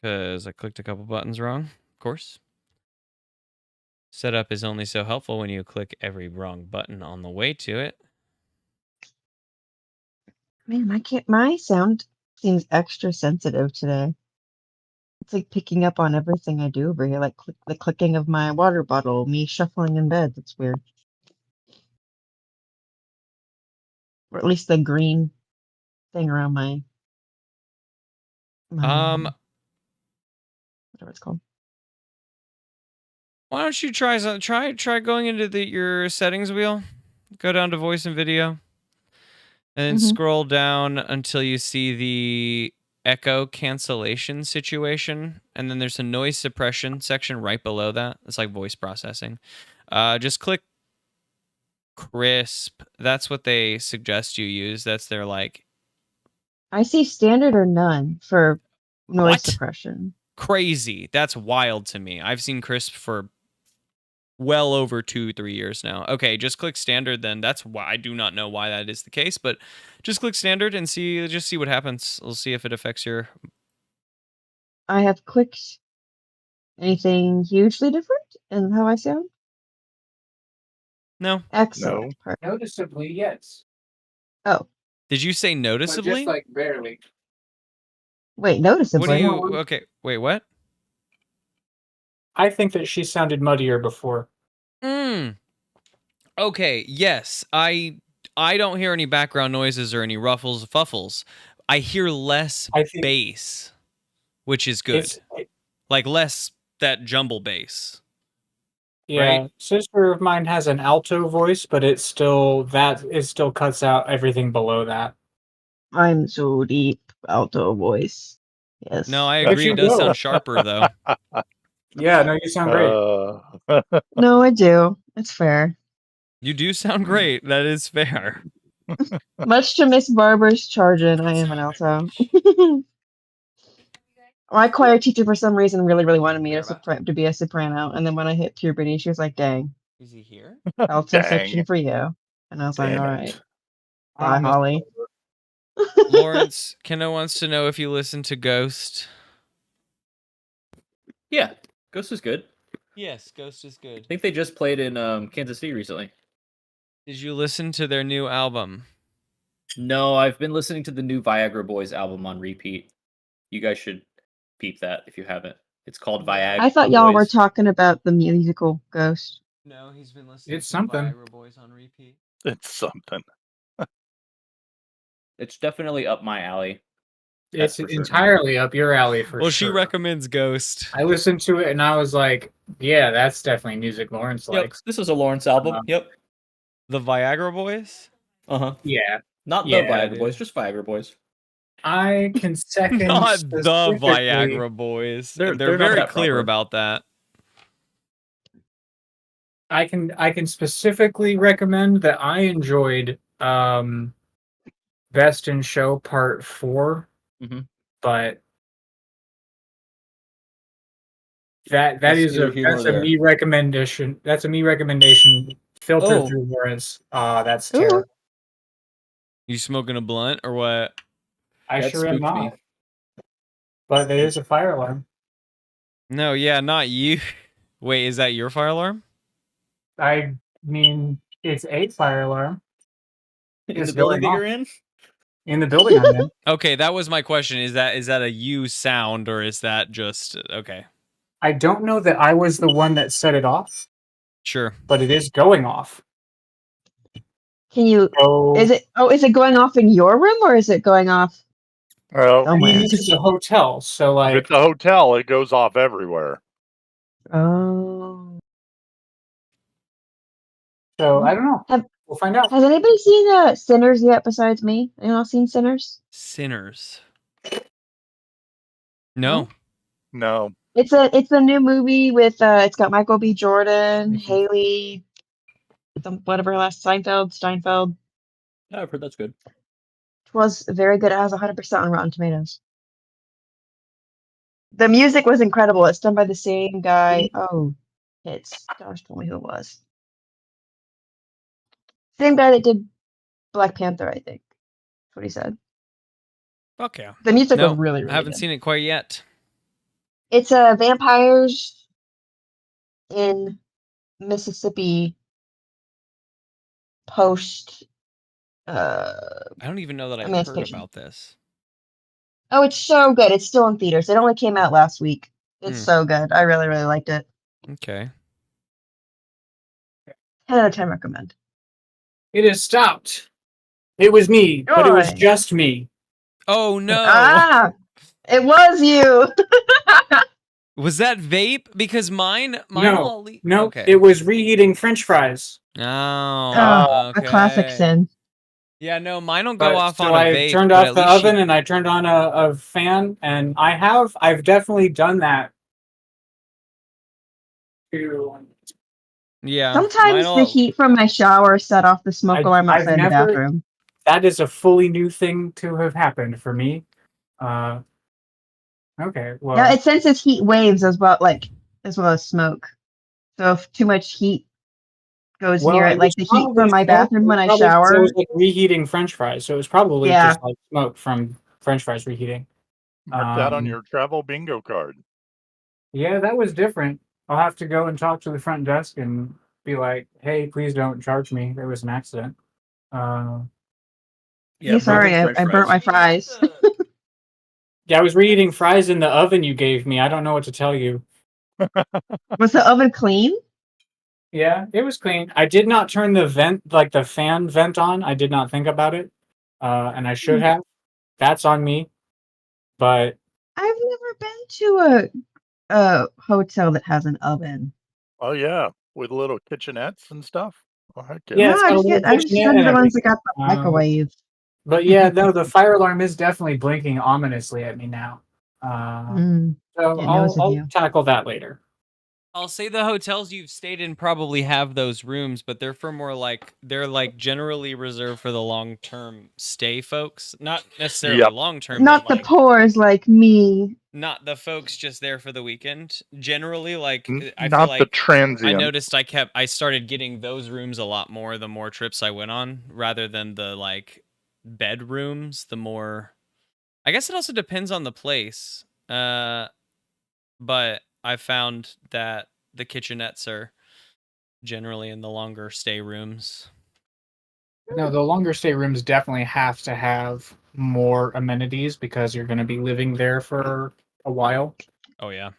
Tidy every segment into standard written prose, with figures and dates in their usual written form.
because I clicked a couple buttons wrong, of course. Setup is only so helpful when you click every wrong button on the way to it. Man, my sound seems extra sensitive today. It's like picking up on everything I do over here, like the clicking of my water bottle, me shuffling in bed. That's weird. Or at least the green thing around my whatever it's called. Why don't you try going into your settings wheel, go down to voice and video, and then scroll down until you see the echo cancellation situation, and then there's a noise suppression section right below that. It's like voice processing. Just click crisp. That's what they suggest you use. That's their like. I see standard or none for noise suppression. Crazy. That's wild to me. I've seen crisp for well over 2-3 years now. Okay, just click standard then. That's why I do not know why that is the case, but just click standard and see what happens. We'll see if it affects your. I have clicked anything hugely different in how I sound? No. Excellent. No. Noticeably, yes. Oh. Did you say noticeably? But just like barely. Wait, noticeably? What do you? Okay, wait, what? I think that she sounded muddier before. Okay, yes. I don't hear any background noises or any ruffles, fuffles. I hear less bass, which is good. Like less that jumble bass. Yeah, right? Sister of mine has an alto voice, but it still cuts out everything below that. I'm so deep, alto voice. Yes. No, I agree. It does sound sharper though. Yeah, no, you sound great. No, I do. It's fair. You do sound great. That is fair. Much to Miss Barber's charging, I am an alto. My choir teacher, for some reason, really, really wanted me to be a soprano, and then when I hit puberty, she was like, "Dang, is he here? Alto section for you." And I was like, "All right, bye, Holly." Lawrence Kenna wants to know if you listen to Ghost. Yeah, Ghost is good. Yes, Ghost is good. I think they just played in Kansas City recently. Did you listen to their new album? No, I've been listening to the new Viagra Boys album on repeat. You guys should peep that if you haven't. It's called Viagra I thought y'all were talking about the musical Ghost. No, he's been listening to something. Viagra Boys on repeat. It's something. It's definitely up my alley. It's entirely up your alley for sure. Well, she recommends Ghost. I listened to it and I was like, yeah, that's definitely music Lawrence likes. This is a Lawrence album. Yep. The Viagra Boys? Uh-huh. Yeah. Not the Viagra Boys, just Viagra Boys. I can second Not the Viagra Boys. They're very clear about that. I can specifically recommend that I enjoyed Best in Show Part 4. Mm-hmm. But that's a me recommendation. That's a me recommendation filtered through Lawrence. That's terrible. You smoking a blunt or what? I sure am not. But there is a fire alarm. No, yeah, not you. Wait, is that your fire alarm? I mean, it's a fire alarm. In the building that you're in? In the building I'm in. Okay, that was my question. Is that a you sound or is that just okay? I don't know that I was the one that set it off. Sure. But it is going off. Can you is it going off in your room or is it going off? Well, I mean, this is a hotel, so like if it's a hotel, it goes off everywhere. Oh. So I don't know. We'll find out. Has anybody seen Sinners yet besides me? Anyone else seen Sinners? Sinners. No. No. It's a new movie with it's got Michael B. Jordan, Haley, whatever her last Steinfeld. Yeah, I've heard that's good. It was very good. It has 100% on Rotten Tomatoes. The music was incredible. It's done by the same guy. Oh, Josh told me who it was. Same guy that did Black Panther, I think. That's what he said. Fuck yeah. The music was really, really I haven't good. seen it quite yet. It's a vampires in Mississippi post. I don't even know that I've heard Emancipation. about this. Oh, it's so good. It's still in theaters. It only came out last week. It's so good. I really, really liked it. Okay. 10 out of 10 recommend. It has stopped. It was me, but it was Joy. just me. Oh no! Ah, it was you. Was that vape? Because mine No, no, okay. it was reheating French fries. Oh, okay. A classic sin. Yeah, no, mine will go But off so on a I vape. turned but off at the least oven and I turned on a fan, and I've definitely done that. Yeah. Sometimes the heat from my shower set off the smoke alarm I've outside the never- bathroom. That is a fully new thing to have happened for me. Okay, well, Yeah, it senses heat waves as well as smoke. So if too much heat goes near it, like the heat from my bathroom when I shower. It was like reheating French fries, so it was probably Yeah. just like smoke from French fries reheating. Mark that on your travel bingo card. Yeah, that was different. I'll have to go and talk to the front desk and be like, "Hey, please don't charge me. There was an accident." Yeah, sorry, I burnt my fries. Yeah, I was reheating fries in the oven you gave me. I don't know what to tell you. Was the oven clean? Yeah, it was clean. I did not turn the vent, like the fan vent on. I did not think about it. And I should have. That's on me. But I've never been to a hotel that has an oven. Oh yeah, with little kitchenettes and stuff. Oh, heck yeah. Yeah, No, it's I got a just little get. I've just kitchenette been to and the ones that got the everything. microwave. But yeah, no, the fire alarm is definitely blinking ominously at me now. So It knows of I'll you. tackle that later. I'll say the hotels you've stayed in probably have those rooms, but they're for more like they're like generally reserved for the long-term stay folks, not necessarily Yep. long-term. Not but the like, pores like me. not the folks just there for the weekend. Generally, like I Not feel the like I transient. noticed I started getting those rooms a lot more the more trips I went on, rather than the like bedrooms. The more, I guess it also depends on the place. But I found that the kitchenettes are generally in the longer stay rooms. No, the longer stay rooms definitely have to have more amenities because you're going to be living there for a while. Oh yeah.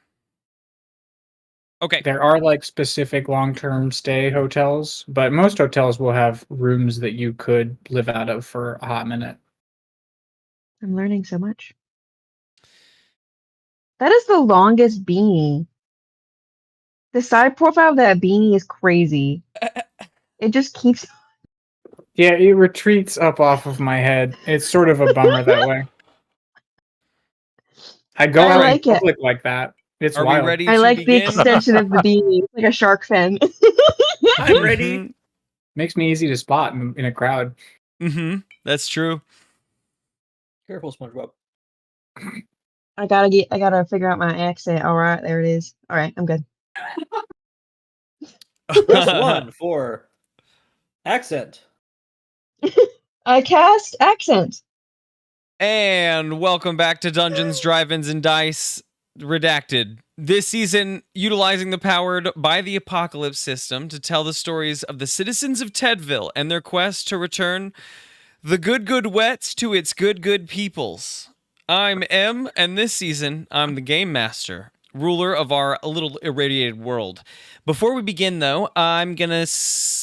Okay. There are like specific long-term stay hotels, but most hotels will have rooms that you could live out of for a hot minute. I'm learning so much. That is the longest beanie. The side profile of that beanie is crazy. It just keeps. Yeah, it retreats up off of my head. It's sort of a bummer that way. I go I out like in it. public like that. It's Are wild. we ready I to like the begin? extension of the beanie, like a shark fin. I'm ready. Makes me easy to spot in a crowd. That's true. Careful, SpongeBob. I gotta figure out my accent. All right, there it is. All right, I'm good. Press 1 for accent. I cast accent. And welcome back to Dungeons, Drive-Ins, and Dice Redacted. This season, utilizing the Powered by the Apocalypse system to tell the stories of the citizens of Tedville and their quest to return the good wets to its good peoples. I'm M, and this season, I'm the Game Master, ruler of our little irradiated world. Before we begin, though,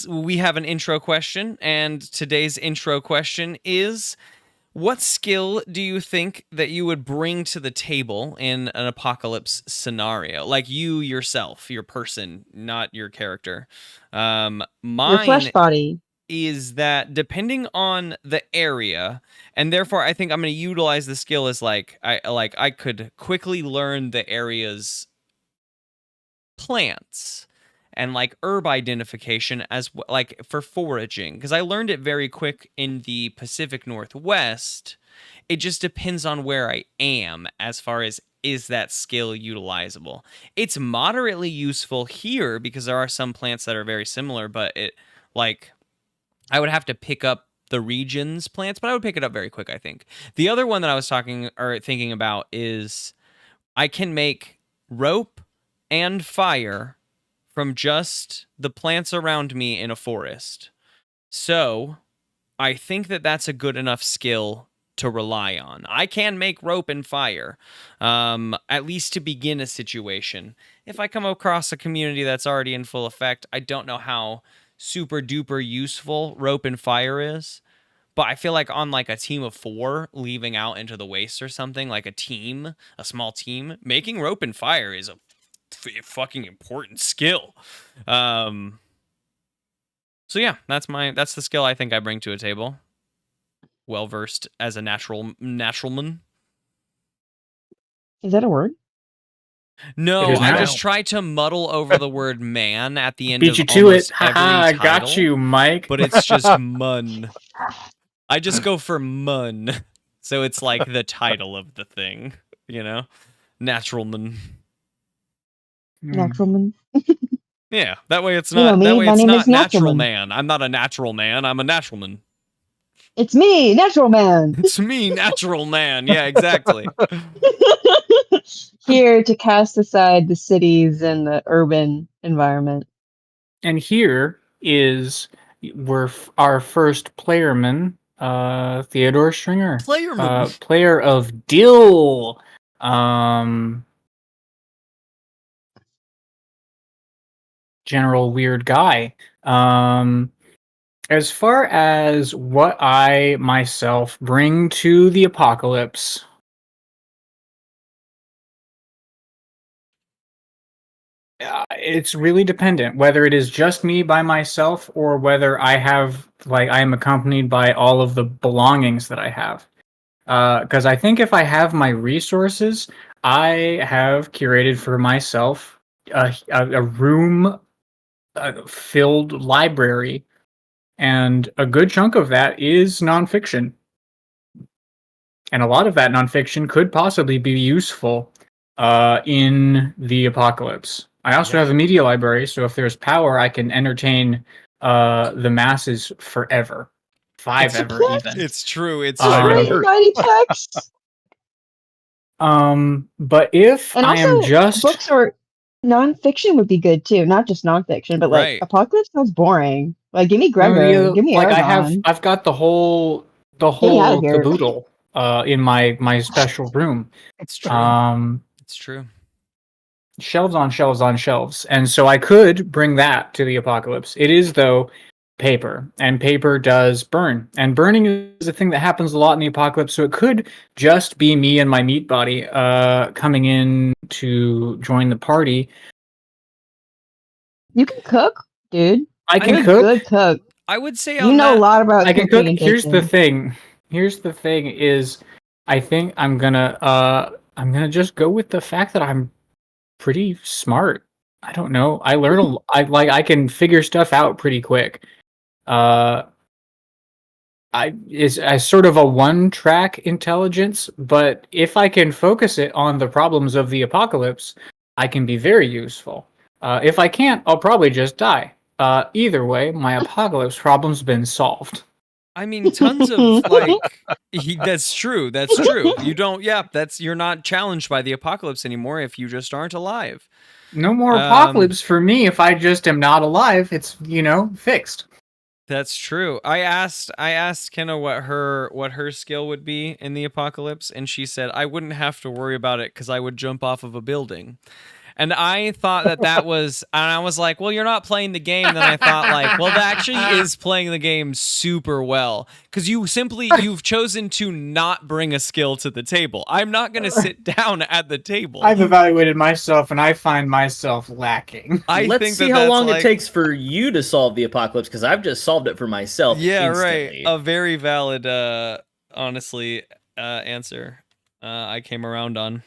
we have an intro question, and today's intro question is: what skill do you think that you would bring to the table in an apocalypse scenario? Like you yourself, your person, not your character. Your Mine flesh body. is that depending on the area, and therefore I think I'm going to utilize the skill as I could quickly learn the area's plants and like herb identification as like for foraging, because I learned it very quick in the Pacific Northwest. It just depends on where I am as far as is that skill utilizable. It's moderately useful here because there are some plants that are very similar, but it like I would have to pick up the region's plants, but I would pick it up very quick, I think. The other one that I was thinking about is I can make rope and fire from just the plants around me in a forest. So I think that that's a good enough skill to rely on. I can make rope and fire, at least to begin a situation. If I come across a community that's already in full effect, I don't know how super duper useful rope and fire is. But I feel like on like a team of 4 leaving out into the waste or something, like a small team, making rope and fire is a fucking important skill. So yeah, that's the skill I think I bring to a table. Well versed as a naturalman. Is that a word? No, It is I now. just try to muddle over the word man at the end Beat of you to it. almost Haha, every I title. got you, Mike. But it's just mun. I just go for mun. So it's like the title of the thing, you know? Naturalman. Naturalman. Yeah, that way it's You know not me, that way my it's name not is natural Naturalman. man. I'm not a natural man, I'm a naturalman. It's me, Natural Man. It's me, natural man. Yeah, exactly. Here to cast aside the cities and the urban environment. And here is our first playerman, Theodore Stringer, Playerman. player of Dill. General weird guy. As far as what I myself bring to the apocalypse, it's really dependent whether it is just me by myself or whether I am accompanied by all of the belongings that I have. Because I think if I have my resources, I have curated for myself a room filled library, and a good chunk of that is nonfiction. And a lot of that nonfiction could possibly be useful in the apocalypse. I also have a media library, so if there's power, I can entertain the masses forever. Ever even. It's true. It's Great true. mighty texts. But if And I am also, just books or nonfiction would be good too. Not just nonfiction, but Right. like Apocalypse sounds boring. Like, give me No, Gregor, give me like Aragon. I've got the whole Get out of here. caboodle in my special room. It's true. It's true. Shelves on shelves on shelves. And so I could bring that to the apocalypse. It is, though, paper. And paper does burn. And burning is a thing that happens a lot in the apocalypse. So it could just be me and my meat body coming in to join the party. You can cook, dude. I can You're cook. a good cook. I would say You on know that, a lot about I can cooking cook. and Here's the baking. thing. Here's the thing is I think I'm gonna just go with the fact that I'm pretty smart. I don't know. I learn I can figure stuff out pretty quick. It's as sort of a one-track intelligence, but if I can focus it on the problems of the apocalypse, I can be very useful. If I can't, I'll probably just die. Either way, my apocalypse problem's been solved. I mean, tons of like. That's true. That's true. You don't. Yeah, you're not challenged by the apocalypse anymore if you just aren't alive. No more apocalypse for me if I just am not alive. It's fixed. That's true. I asked Kenna what her skill would be in the apocalypse, and she said I wouldn't have to worry about it because I would jump off of a building. And I thought that was, and I was like, well, you're not playing the game. Then I thought like, well, that actually is playing the game super well. Because you've chosen to not bring a skill to the table. I'm not going to sit down at the table. I've evaluated myself and I find myself lacking. Let's see how long it takes for you to solve the apocalypse, because I've just solved it for myself. Yeah, instantly. right. A very valid, honestly, answer I came around on.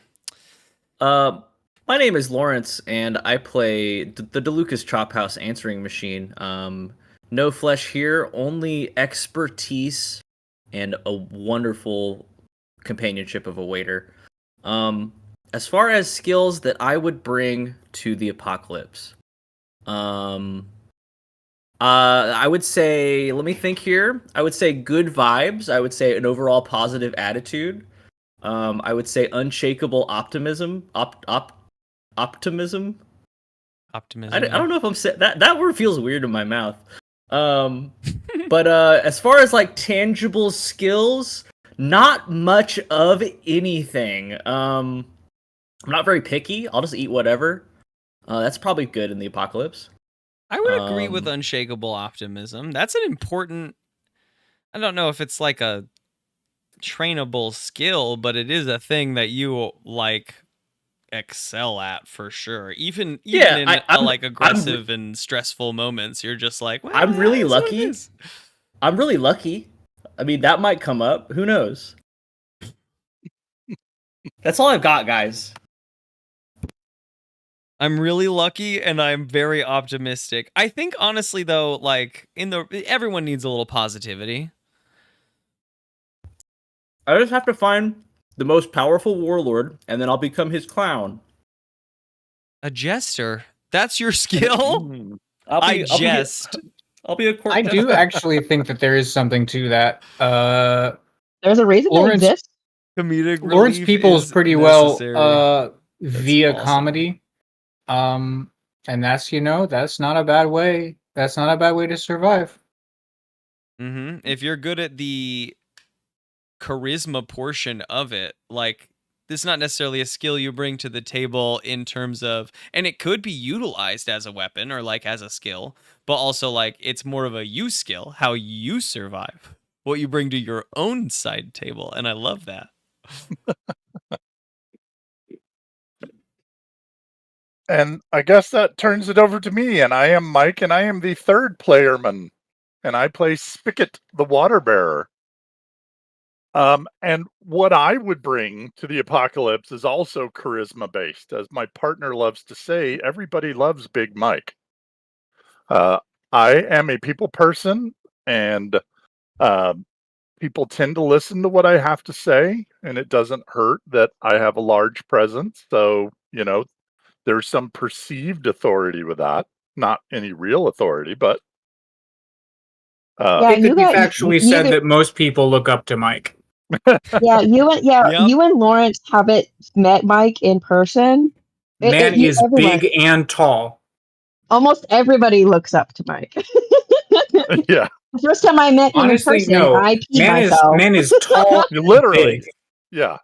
My name is Lawrence, and I play the DeLucas Chop House answering machine. No flesh here, only expertise and a wonderful companionship of a waiter. As far as skills that I would bring to the apocalypse, I would say, let me think here. I would say good vibes. I would say an overall positive attitude. I would say unshakable optimism. optimism. Optimism. I don't know if I'm saying that word feels weird in my mouth. But as far as like tangible skills, not much of anything. I'm not very picky. I'll just eat whatever. That's probably good in the apocalypse. I would agree with unshakable optimism. That's an important. I don't know if it's like a trainable skill, but it is a thing that you like excel at for sure. Even in like aggressive and stressful moments, you're just like, well, I'm really lucky. I'm really lucky. I mean, that might come up. Who knows? That's all I've got, guys. I'm really lucky and I'm very optimistic. I think honestly though, like everyone needs a little positivity. I just have to find the most powerful warlord, and then I'll become his clown. A jester? That's your skill? I jest. I'll be a court I do actually think that there is something to that. There's a reason it exists. Comedic Lawrence relief Peoples is pretty necessary. well via awesome. comedy. And that's that's not a bad way. That's not a bad way to survive. Mm-hmm. If you're good at the charisma portion of it, like this is not necessarily a skill you bring to the table in terms of, and it could be utilized as a weapon or like as a skill, but also like it's more of a you skill, how you survive, what you bring to your own side table, and I love that. And I guess that turns it over to me, and I am Mike, and I am the third playerman, and I play Spigot, the waterbearer. And what I would bring to the apocalypse is also charisma-based. As my partner loves to say, everybody loves Big Mike. I am a people person, and people tend to listen to what I have to say, and it doesn't hurt that I have a large presence. So, there's some perceived authority with that. Not any real authority, but... Yeah, it could be factually said that most people look up to Mike. Yeah, you and Lawrence haven't met Mike in person. Man is big and tall. Almost everybody looks up to Mike. Yeah. The first time I met him in person, I peed myself. Man is tall. Literally. Big. Yeah.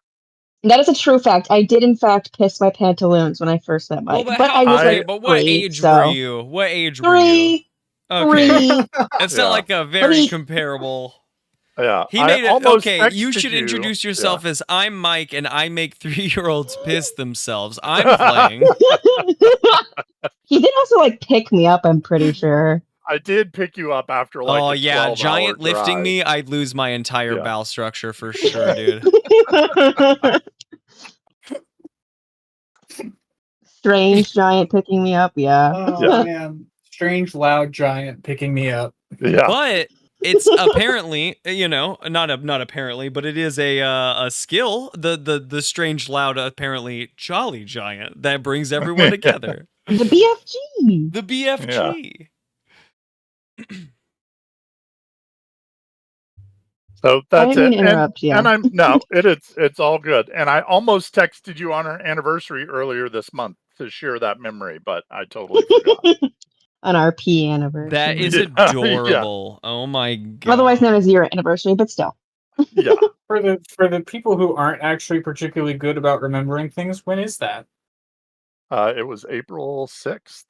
That is a true fact. I did, in fact, piss my pantaloons when I first met Mike. Well, but I was but what age were you? What age were you? Okay. It's not like a very comparable... Yeah, he made it. Okay, you should introduce yourself as I'm Mike, and I make 3-year-olds piss themselves. I'm playing. He did also pick me up. I'm pretty sure. I did pick you up after giant lifting me. I'd lose my entire bowel structure for sure, dude. Strange giant picking me up. Yeah. Oh man, strange loud giant picking me up. Yeah, but. It's apparently, not apparently, but it is a skill. The strange, loud, apparently jolly giant that brings everyone together. The BFG. The BFG. Yeah. So that's it. It's all good. And I almost texted you on our anniversary earlier this month to share that memory, but I totally forgot. On our P anniversary. That is adorable. Yeah. Oh my god. Otherwise known as your anniversary, but still. Yeah. For the people who aren't actually particularly good about remembering things, when is that? It was April 6th.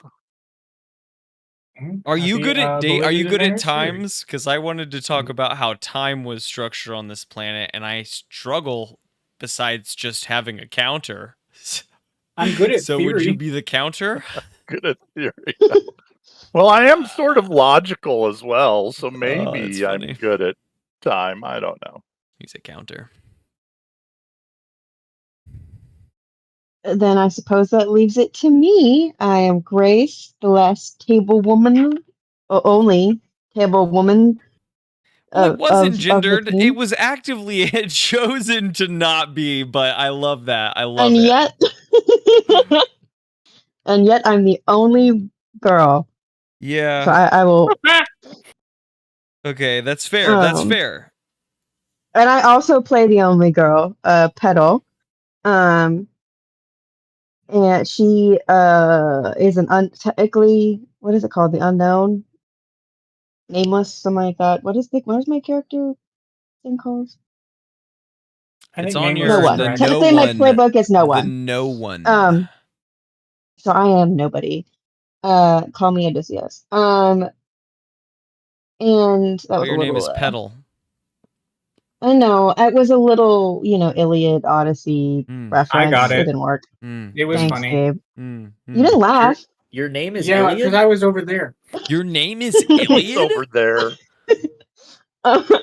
Are you good at date? Are you good at times? Because I wanted to talk about how time was structured on this planet, and I struggle. Besides just having a counter, I'm good at so theory. Would you be the counter? Good at theory. Well, I am sort of logical as well, so maybe I'm good at time. I don't know. He's a counter. Then I suppose that leaves it to me. I am Grace, the last table woman, only table woman. Well, it wasn't gendered. It was actively chosen to not be, but I love that. I love it. And yet I'm the only girl. Yeah. So I will... Okay, that's fair. That's fair. And I also play the only girl, Petal. and she is an technically, what is it called? The unknown, nameless, something like that. What is my character thing called? I It's think on nameless No your is one. the correct. no Technically, my one. playbook is no The one. no one. So I am nobody. Call me Odysseus. And that But was a your name is little. Petal. I know it was a little, Iliad Odyssey I got reference. It it. didn't work. It was Thanks, funny. Gabe. You didn't laugh. Your name is Yeah, because Iliad? I was over there. Your name is It's Iliad? over there.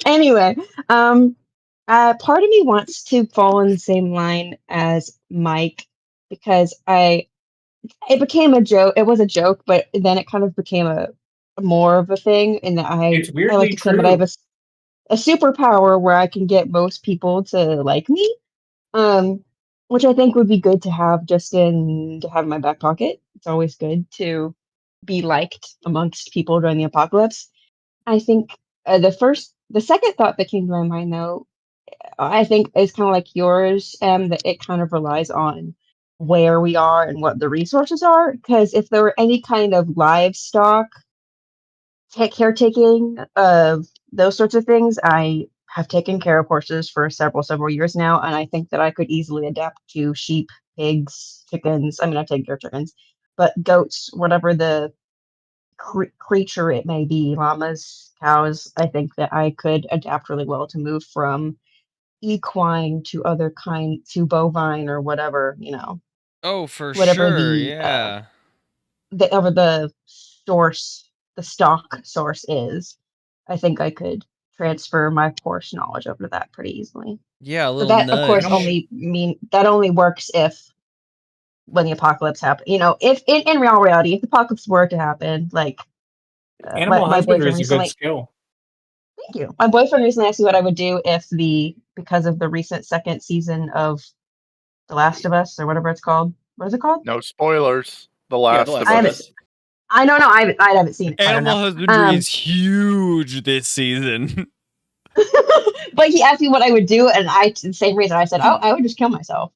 Anyway, part of me wants to fall in the same line as Mike because it became a joke. It was a joke, but then it kind of became a more of a thing, and that It's I like weirdly to claim that I have true. a superpower where I can get most people to like me. Which I think would be good to have to have in my back pocket. It's always good to be liked amongst people during the apocalypse. I think the second thought that came to my mind though, I think is kind of like yours, that it kind of relies on where we are and what the resources are. Because if there were any kind of livestock caretaking of those sorts of things, I have taken care of horses for several years now, and I think that I could easily adapt to sheep, pigs, chickens. I mean, I've taken care of chickens, but goats, whatever the creature it may be, llamas, cows. I think that I could adapt really well to move from equine to other kind to bovine or whatever, Oh, for whatever sure. Yeah. whatever the stock source is. I think I could transfer my horse knowledge over to that pretty easily. Yeah, a But little that, of course, nudge. only works if when the apocalypse happens. If in real reality, if the apocalypse were to happen, like Animal my husbandry boyfriend is a good recently. skill. Thank you. My boyfriend recently asked me what I would do if because of the recent second season of The Last of Us or whatever it's called. What is it called? No spoilers. The Yeah, Last The Last of I of haven't. Us. Us. I don't know. I haven't seen it. I don't Animal know. husbandry is huge this season. But he asked me what I would do, and the same reason I said, "Oh, I would just kill myself."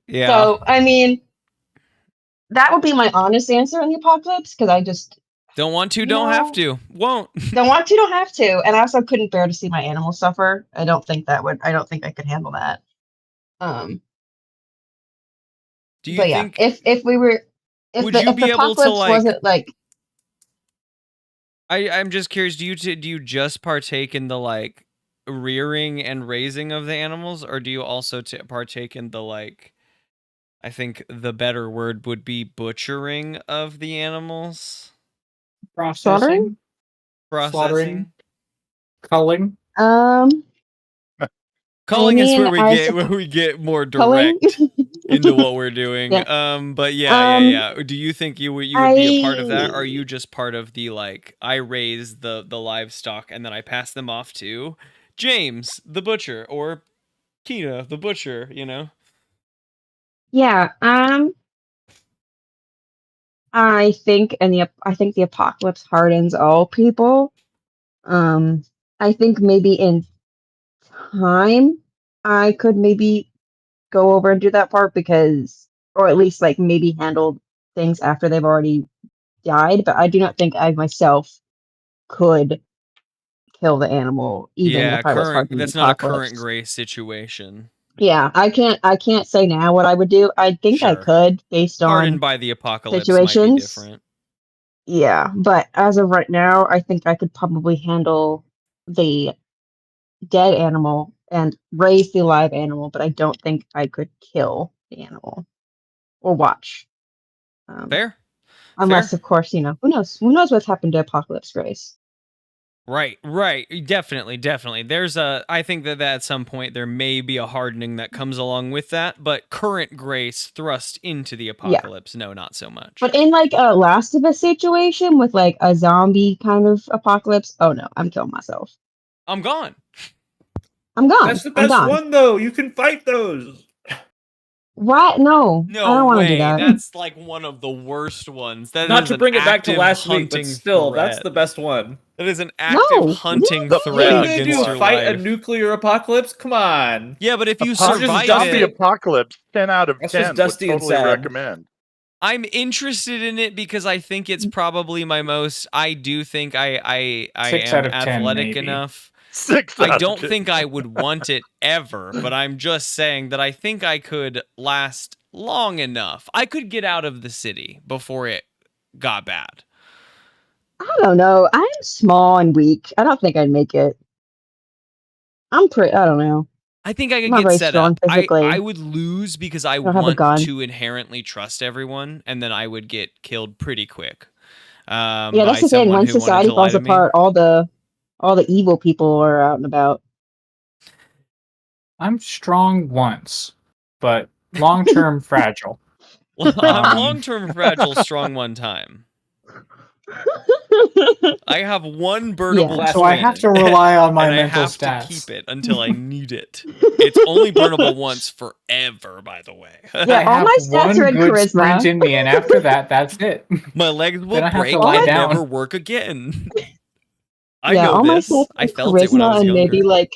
Yeah. So I mean, that would be my honest answer in the apocalypse because I just Don't want to, don't have to. Won't. don't want to, don't have to, and I also couldn't bear to see my animals suffer. I don't think I could handle that. Do you But yeah, think if we were, would you if the be able to apocalypse wasn't like, I'm just curious, do you just partake in the like rearing and raising of the animals, or do you also partake in the like, I think the better word would be butchering of the animals? Processing, Processing? culling. Culling is where I we get more culling. direct into what we're doing. Yeah. But yeah. Do you think you would be a part of that? Or are you I just part of the like I raise the livestock and then I pass them off to James the butcher or Tina the butcher, yeah. I think the apocalypse hardens all people. I think maybe in time I could maybe go over and do that part or at least like maybe handle things after they've already died. But I do not think I myself could kill the animal, even Yeah, if I was hardened in the that's not a current apocalypse. grace situation. Yeah, I can't say now what I would do. I think I Sure. could based Hardened on by the apocalypse might be situations. different. Yeah, but as of right now, I think I could probably handle the dead animal and raise the live animal, but I don't think I could kill the animal or watch. Fair? Unless, of course, who knows? Who knows what's happened to Apocalypse Grace? Right. Definitely. I think that at some point there may be a hardening that comes along with that, but current grace thrust into the apocalypse, no, not so much. But in like a Last of Us situation with like a zombie kind of apocalypse, oh no, I'm killing myself. I'm gone. I'm gone. That's the best one, though. You can fight those. What? No, I No don't want to do way. that. That's like one of the worst ones. That Not is to an bring it back to active last week, but hunting still, that's threat. the best one. That is an active No. hunting The threat What are you gonna against do? your Fight a life. nuclear apocalypse? Come on. Yeah, but if you Just survive dusty Zombie it, apocalypse, 10 out of That's just 10 would dusty and totally sad. recommend. I'm interested in it because I think it's probably my most. I do think I 6 am out of 10, athletic maybe. enough. 6 I out of don't 10. think I would want it ever, but I'm just saying that I think I could last long enough. I could get out of the city before it got bad. I don't know. I'm small and weak. I don't think I'd make it. I don't know. I think I I'm could not get very set strong up. physically. I would lose because I don't have a want gun. to inherently trust everyone, and then I would get killed pretty quick. Yeah, By that's the thing. someone Once who wanted society to lie falls to me. apart, all the evil people are out and about. I'm strong once, but long-term fragile. I'm long-term fragile, strong one time. I have one burnable Yeah. So I point, have to rely on my and I mental have stats. to keep it until I need it. It's only burnable once forever, by the way. Yeah, I all have my stats one are in good charisma. sprint in me, and after that, that's it. My legs will Then I have to break lie and down. never work again. I Yeah, know all my this. stats I are felt it when I charisma was and younger. maybe like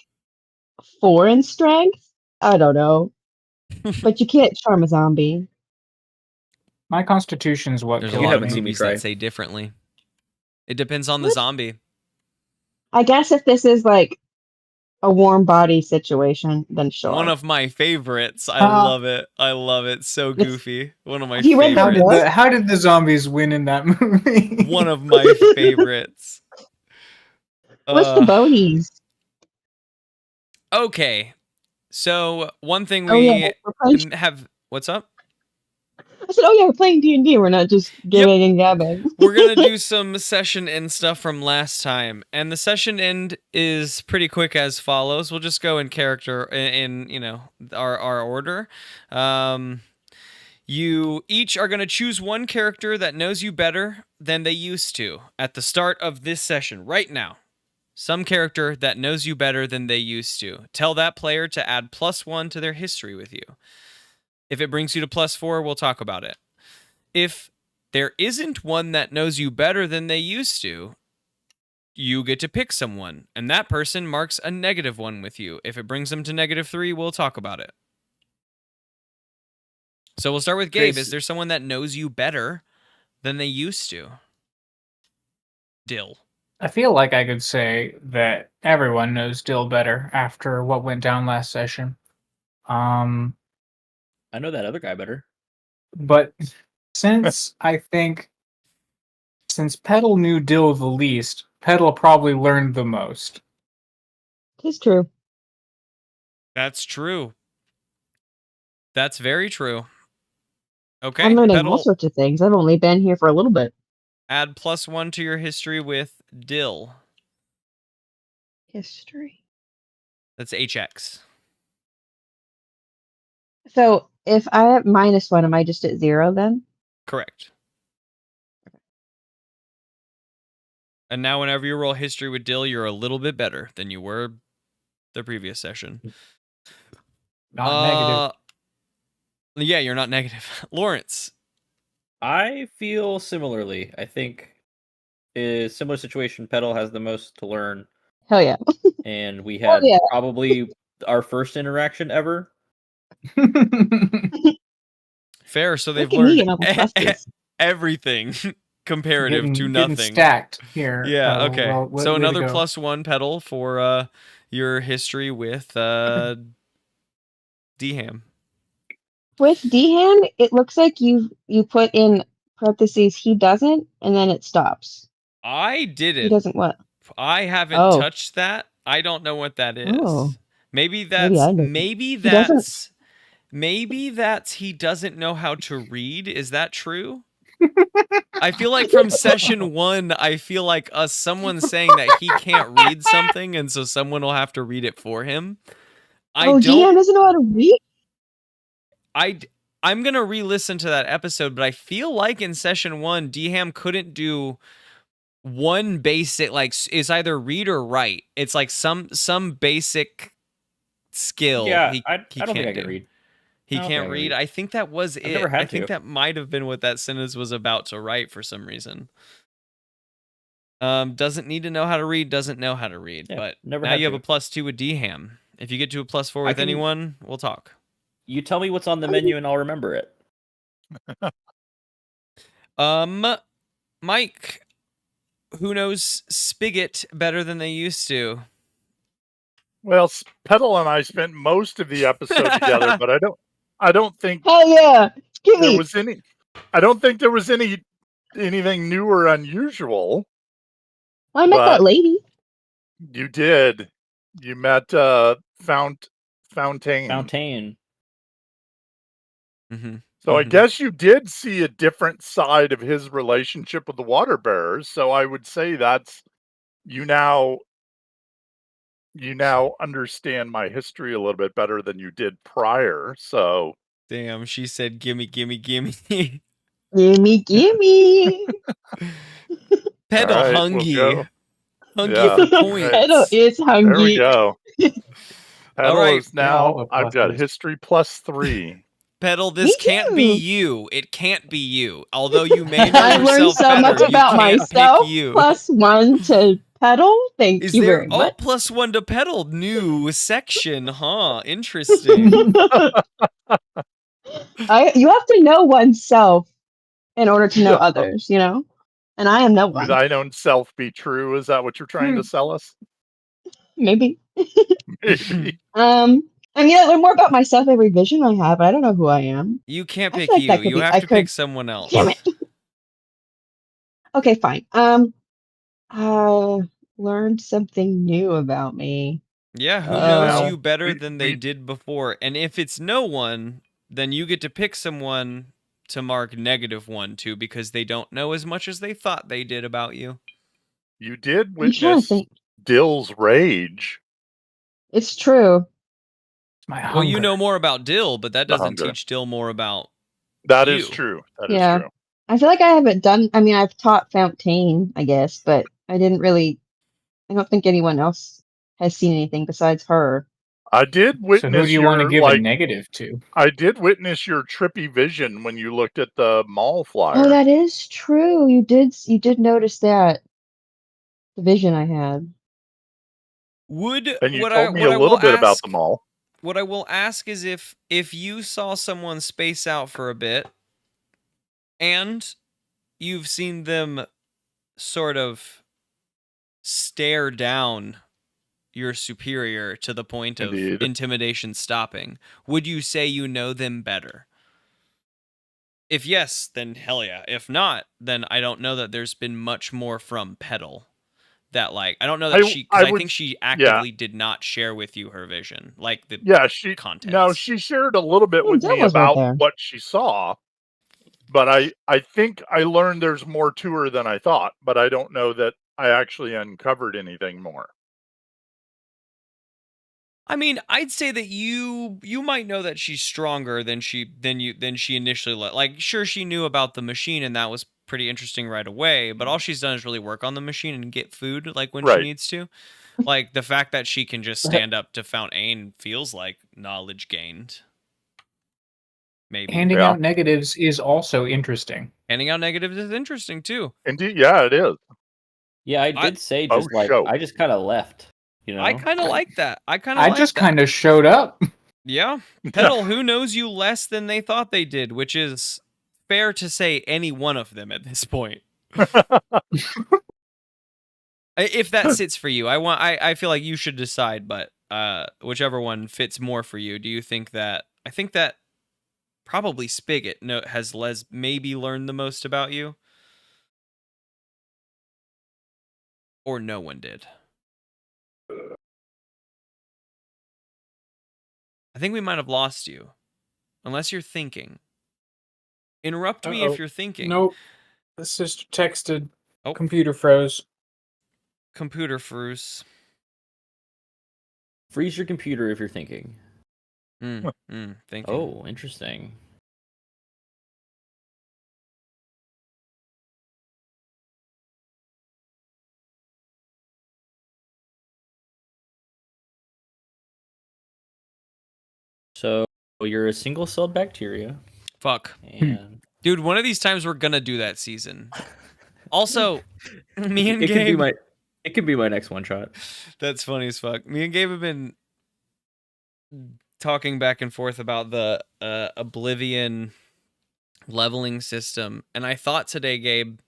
4 in strength. I don't know. But you can't charm a zombie. My constitution's what There's a kills lot of haven't me. seen me movies try. that say differently. It depends on the What? zombie. I guess if this is like a warm body situation, then sure. One of my favorites. I Uh, love it. I love it. So It's- goofy. One of my Have you read the How favorites. book? how did the zombies win in that movie? One of my favorites. What's the bonies? Okay. So one thing Oh yeah, we're playing. have. What's up? I said, oh yeah, we're playing D&D. We're not just giving and gabbing. We're gonna do some session end stuff from last time, and the session end is pretty quick as follows. We'll just go in character in our order. You each are gonna choose one character that knows you better than they used to at the start of this session right now. Some character that knows you better than they used to. Tell that player to add +1 to their history with you. If it brings you to +4, we'll talk about it. If there isn't one that knows you better than they used to, you get to pick someone, and that person marks a -1 with you. If it brings them to -3, we'll talk about it. So we'll start with Gabe. Is there someone that knows you better than they used to? Dill. I feel like I could say that everyone knows Dill better after what went down last session. I know that other guy better. But since Petal knew Dill the least, Petal probably learned the most. It's true. That's true. That's very true. Okay, I'm learning all Petal, sorts of things. I've only been here for a little bit. add +1 to your history with Dill. History. That's HX. So if I have -1, am I just at 0 then? Correct. And now whenever you roll history with Dill, you're a little bit better than you were the previous session. Not negative. Yeah, you're not negative. Lawrence. I feel similarly. I think a similar situation. Petal has the most to learn, Hell yeah. and we had yeah. probably our first interaction ever. Fair, so they've Look at me learned and all the pluses. everything comparative to Getting nothing. stacked here. Yeah, Petal. okay. Well, So way to another go. +1 Petal for your history with D-Ham. With Dehan, it looks like you put in parentheses he doesn't, and then it stops. I He didn't. doesn't what? I haven't Oh. touched that. I don't know what that is. Oh. Maybe Maybe that's I didn't. maybe doesn't- that's maybe that's he doesn't know how to read. Is that true? I feel like from session 1, I feel like someone saying that he can't read something, and so someone will have to read it for him. Dehan doesn't know how to read? I'm gonna re-listen to that episode, but I feel like in session 1, D-Ham couldn't do one basic, like, is either read or write. It's like some basic skill. Yeah, he I don't think can't I can do. read. He Okay, can't read. I think that was it. never had I think to. that might have been what that sentence was about to write for some reason. Doesn't need to know how to read, doesn't know how to read. Yeah, but never now had you have to. a +2 with D-Ham. If you get to a +4 I with can- anyone, we'll talk. You tell me what's on the menu and I'll remember it. Mike, who knows Spigot better than they used to? Well, Petal and I spent most of the episode together, but I don't think Hell yeah! Give there me. was any. I don't think there was anything new or unusual. I met that lady. You did. You met Fountaine. Fountain. Mm-hmm. So I guess you did see a different side of his relationship with the water bearers. So I would say that's you now understand my history a little bit better than you did prior. So Damn, she said, "Gimme, gimme, gimme." Gimme, gimme. Pedal all right, hungry, we'll go. hungry Yeah, for right. Petal points. is There we hungry. go. Pedal right. is now. Yeah, I've got pluses. history +3. Pedal, Me this can't be too. you. It can't be you. Although you may know I learned yourself so much better, you about can't myself. pick you. +1 to Petal. Thank Is you there very much. +1 to Pedal? New section, huh? Interesting. You have to know oneself in order to know others, you know? And I am no Would one. thine own self be true? Is that what you're trying to sell us? Maybe. Maybe. I mean, I learn more about myself every vision I have. I don't know who I am. You can't I pick feel like you. that could You be. have to pick someone else. Damn it. Okay, fine. Learned something new about me. Yeah, who knows Now, you better we- than they we- did before? And if it's no one, then you get to pick someone to mark -1 to because they don't know as much as they thought they did about you. You did I'm trying to witness think. Dill's rage. It's true. My Well, you hunger. know more about Dill, but that The doesn't hunger. teach Dill more about That you. is true. That is Yeah. true. I feel like I haven't done. I mean, I've taught Fountaine, I guess, but I didn't really. I don't think anyone else has seen anything besides her. I did So who do witness you want to your give a like. negative to? I did witness your trippy vision when you looked at the mall flyer. Oh, that is true. You did notice that. The vision I had. and you what told I me what a I little will bit about ask the mall. what I will ask is if you saw someone space out for a bit and you've seen them sort of stare down your superior to the point of Indeed. intimidation stopping, would you say you know them better? If yes, then hell yeah. If not, then I don't know that there's been much more from Petal. That like I don't know that because I think she actively did not share with you her vision, like the contents. she shared a little bit Oh, with Dill me was right about there. what she saw, but I think I learned there's more to her than I thought, but I don't know that I actually uncovered anything more. I mean, I'd say that you might know that she's stronger than she initially like. Sure, she knew about the machine, and that was pretty interesting right away. But all she's done is really work on the machine and get food like when she Right. needs to. Like the fact that she can just stand up to Fountaine feels like knowledge gained. Maybe Handing out negatives is also interesting. handing out negatives is interesting too. Indeed, yeah, it is. Yeah, I did say Oh, just like show. I just kind of left. You know, I kind of like that. I just kind of showed up. Yeah. Petal, who knows you less than they thought they did, which is fair to say any one of them at this point. If that sits for you, I feel like you should decide, but whichever one fits more for you. Do you think that I think that probably Spigot has maybe learned the most about you? Or no one did? I think we might have lost you. Unless you're thinking. Interrupt me if you're thinking. Nope. The sister texted. Oh. Computer froze. Computer froze. freeze your computer if you're thinking. Thinking. Oh, interesting. So Well, you're a single-celled bacteria, Fuck. and Dude, one of these times we're gonna do that season. Also, me and it could be Gabe. my it could be my next one shot. That's funny as fuck. Me and Gabe have been talking back and forth about the Oblivion leveling system, and I thought today, Gabe,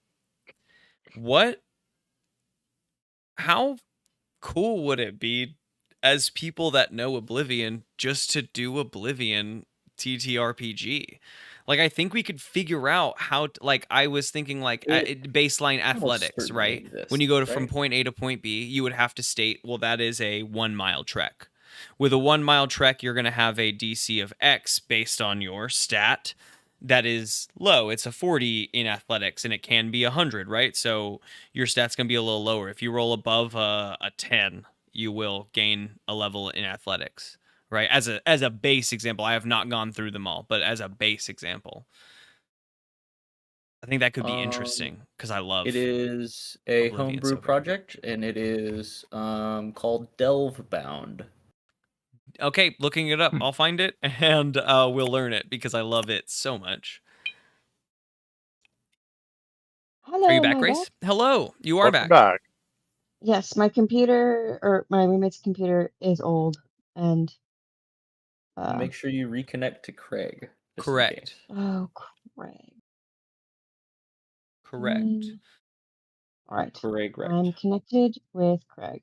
how cool would it be as people that know Oblivion just to do Oblivion TTRPG? Like, I think we could figure out how to, like, I was thinking like baseline athletics, certainly right? exists, When you go from right? point A to point B, you would have to state, well, that is a 1 mile trek. With a 1 mile trek, you're going to have a DC of X based on your stat that is low. It's a 40 in athletics, and it can be 100, right? So your stat's going to be a little lower. If you roll above a 10, you will gain a level in athletics, right? As a base example. I have not gone through them all, but as a base example, I think that could be interesting because I love It is a Oblivion homebrew so bad. project, and it is called Delvebound. Okay, looking it up. I'll find it and we'll learn it because I love it so much. Hello, Are you am back, I Grace? back? Hello, you are Welcome back. back. Yes, my computer or my roommate's computer is old, and Make sure you reconnect to Craig. just in Correct. case. oh, Craig. Correct. All right, Craig, I'm connected with Craig.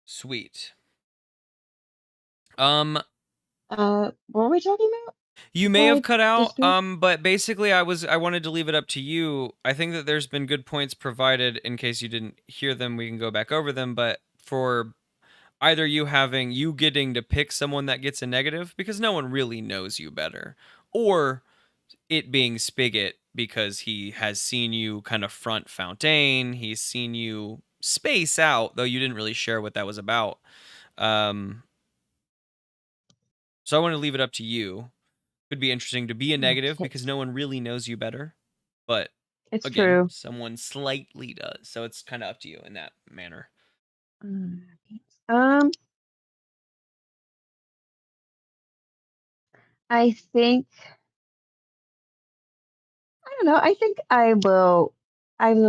Sweet. What were we talking about? You may have Like, cut out, disappeared? but basically I wanted to leave it up to you. I think that there's been good points provided. In case you didn't hear them, we can go back over them, but for either you getting to pick someone that gets a negative because no one really knows you better, or it being Spigot because he has seen you kind of front Fontaine, he's seen you space out, though you didn't really share what that was about. So I want to leave it up to you. Could be interesting to be a negative Okay. because no one really knows you better. But It's again, true. someone slightly does. So it's kind of up to you in that manner. I think I don't know. I think I will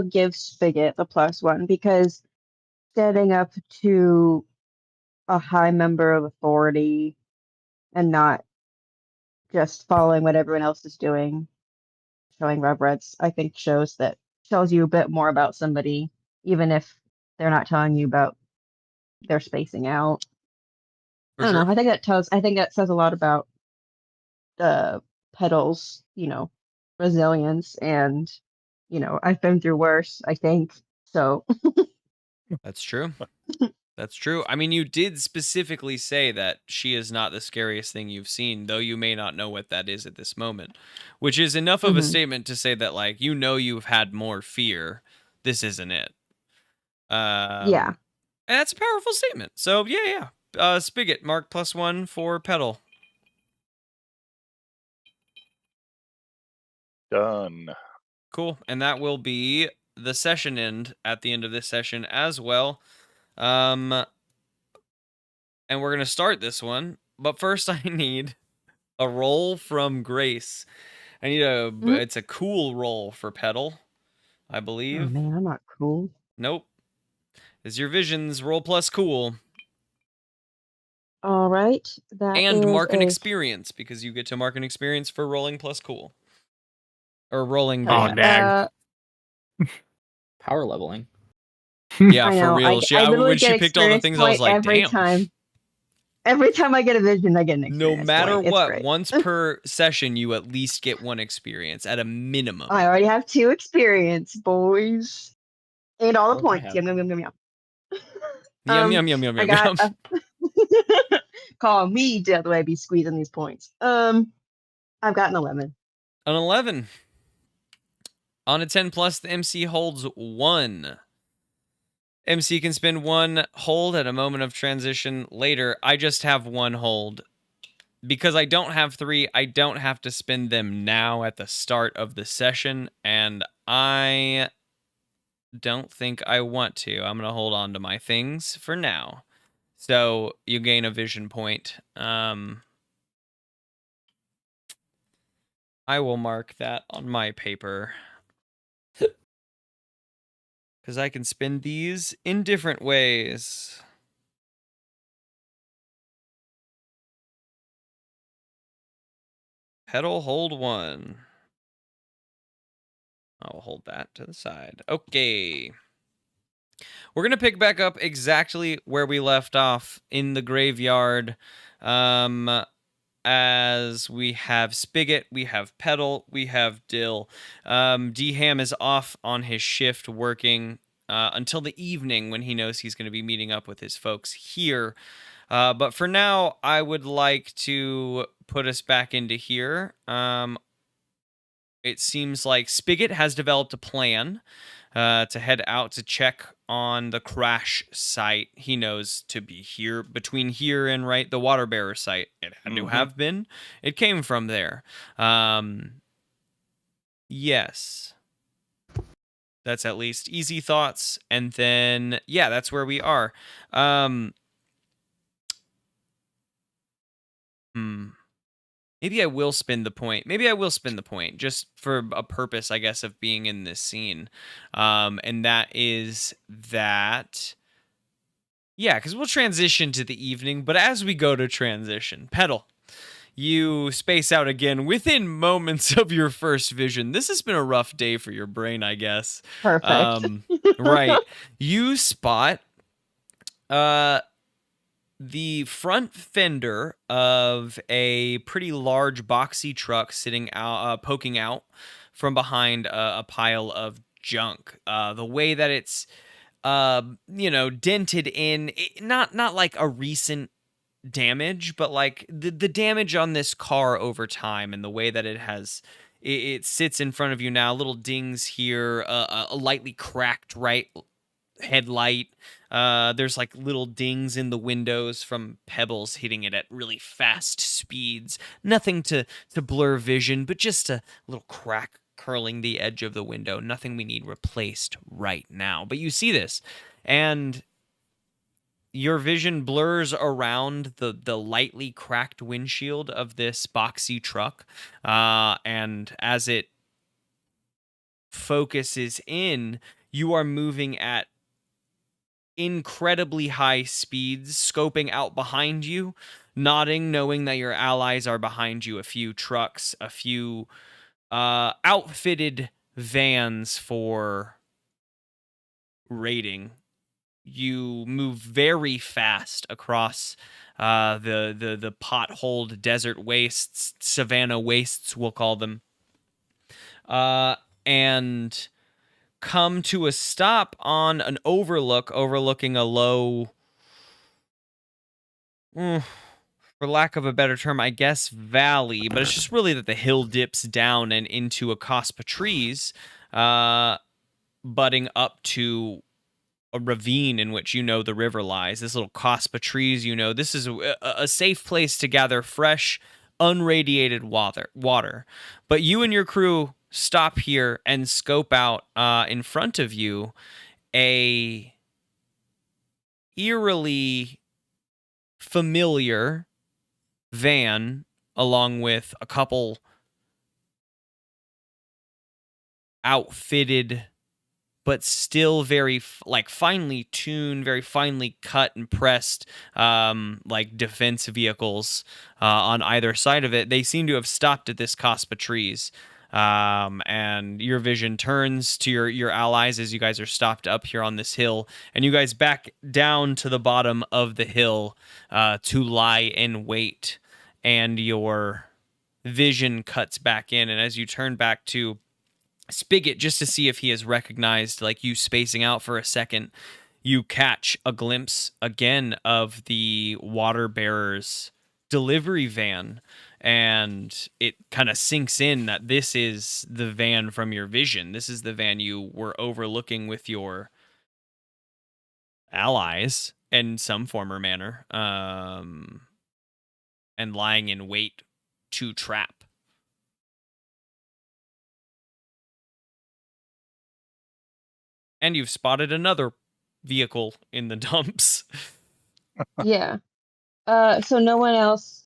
give Spigot the +1 because standing up to a high member of authority and not just following what everyone else is doing, showing reverence, I think tells you a bit more about somebody, even if they're not telling you about their spacing out. For I don't sure. know. I think that says a lot about Petal's, resilience, and I've been through worse, I think. So That's true. That's true. I mean, you did specifically say that she is not the scariest thing you've seen, though you may not know what that is at this moment, which is enough of a statement to say that, like, you've had more fear. This isn't it. yeah. And that's a powerful statement. So, yeah. Spigot, mark +1 for Petal. Done. Cool. And that will be the session end at the end of this session as well. And we're going to start this one. But first, I need a roll from Grace. I need it's a cool roll for Petal, I believe. Oh man, I'm not cool. Nope. Is your visions roll plus cool. All right. And mark an experience because you get to mark an experience for rolling plus cool. Or rolling Oh, dag. Power leveling. Yeah, I know. for real. I literally when she get picked all the experience things, I was point like, every damn. time. Every time I get a vision, I get an No experience matter point. It's what, great. once per session, you at least get one experience at a minimum. I already have 2 experience, boys. And all the points. Yum, yum, yum, yum, yum. Yum. I got call me the other way, be squeezing these points. I've got an 11. An 11. On a 10 plus, the MC holds 1. MC can spend 1 hold at a moment of transition later. I just have 1 hold. Because I don't have 3, I don't have to spend them now at the start of the session, and I don't think I want to. I'm going to hold on to my things for now. So you gain a vision point. I will mark that on my paper. Because I can spin these in different ways. Pedal hold 1. I'll hold that to the side. Okay. We're going to pick back up exactly where we left off in the graveyard. As we have Spigot, we have Pedal, we have Dill. D-Ham is off on his shift working until the evening when he knows he's going to be meeting up with his folks here. But for now, I would like to put us back into here. It seems like Spigot has developed a plan to head out to check on the crash site. He knows to be here, between here and the waterbearer site. It had to have been. It came from there. Yes. That's at least easy thoughts. And then, yeah, that's where we are. Maybe I will spin the point. Just for a purpose, I guess, of being in this scene. And that is that... Yeah, because we'll transition to the evening, but as we go to transition, Pedal, you space out again within moments of your first vision. This has been a rough day for your brain, I guess. Perfect. Right. You spot... the front fender of a pretty large boxy truck sitting out, poking out from behind a pile of junk. The way that it's, dented in, not like a recent damage, but like the damage on this car over time and the way that it sits in front of you now. Little dings here, a lightly cracked headlight. There's like little dings in the windows from pebbles hitting it at really fast speeds. Nothing to blur vision, but just a little crack curling the edge of the window. Nothing we need replaced right now. But you see this, and your vision blurs around the lightly cracked windshield of this boxy truck. And as it focuses in, you are moving at incredibly high speeds, scoping out behind you, nodding, knowing that your allies are behind you. A few trucks, a few outfitted vans for raiding. You move very fast across the potholed desert wastes, savanna wastes, we'll call them, and come to a stop on an overlooking a low, for lack of a better term, I guess, valley, but it's just really that the hill dips down and into a cospa trees, butting up to a ravine in which the river lies. This little cospa trees, this is a safe place to gather fresh, unradiated water. But you and your crew stop here and scope out in front of you a eerily familiar van along with a couple outfitted but still very finely tuned, very finely cut and pressed defense vehicles on either side of it. They seem to have stopped at this cospa trees. And your vision turns to your allies as you guys are stopped up here on this hill, and you guys back down to the bottom of the hill to lie in wait, and your vision cuts back in, and as you turn back to Spigot just to see if he has recognized you spacing out for a second, you catch a glimpse again of the water bearer's delivery van, and it kind of sinks in that this is the van from your vision. This is the van you were overlooking with your allies in some form or manner, and lying in wait to trap. And you've spotted another vehicle in the dumps. Yeah. So no one else.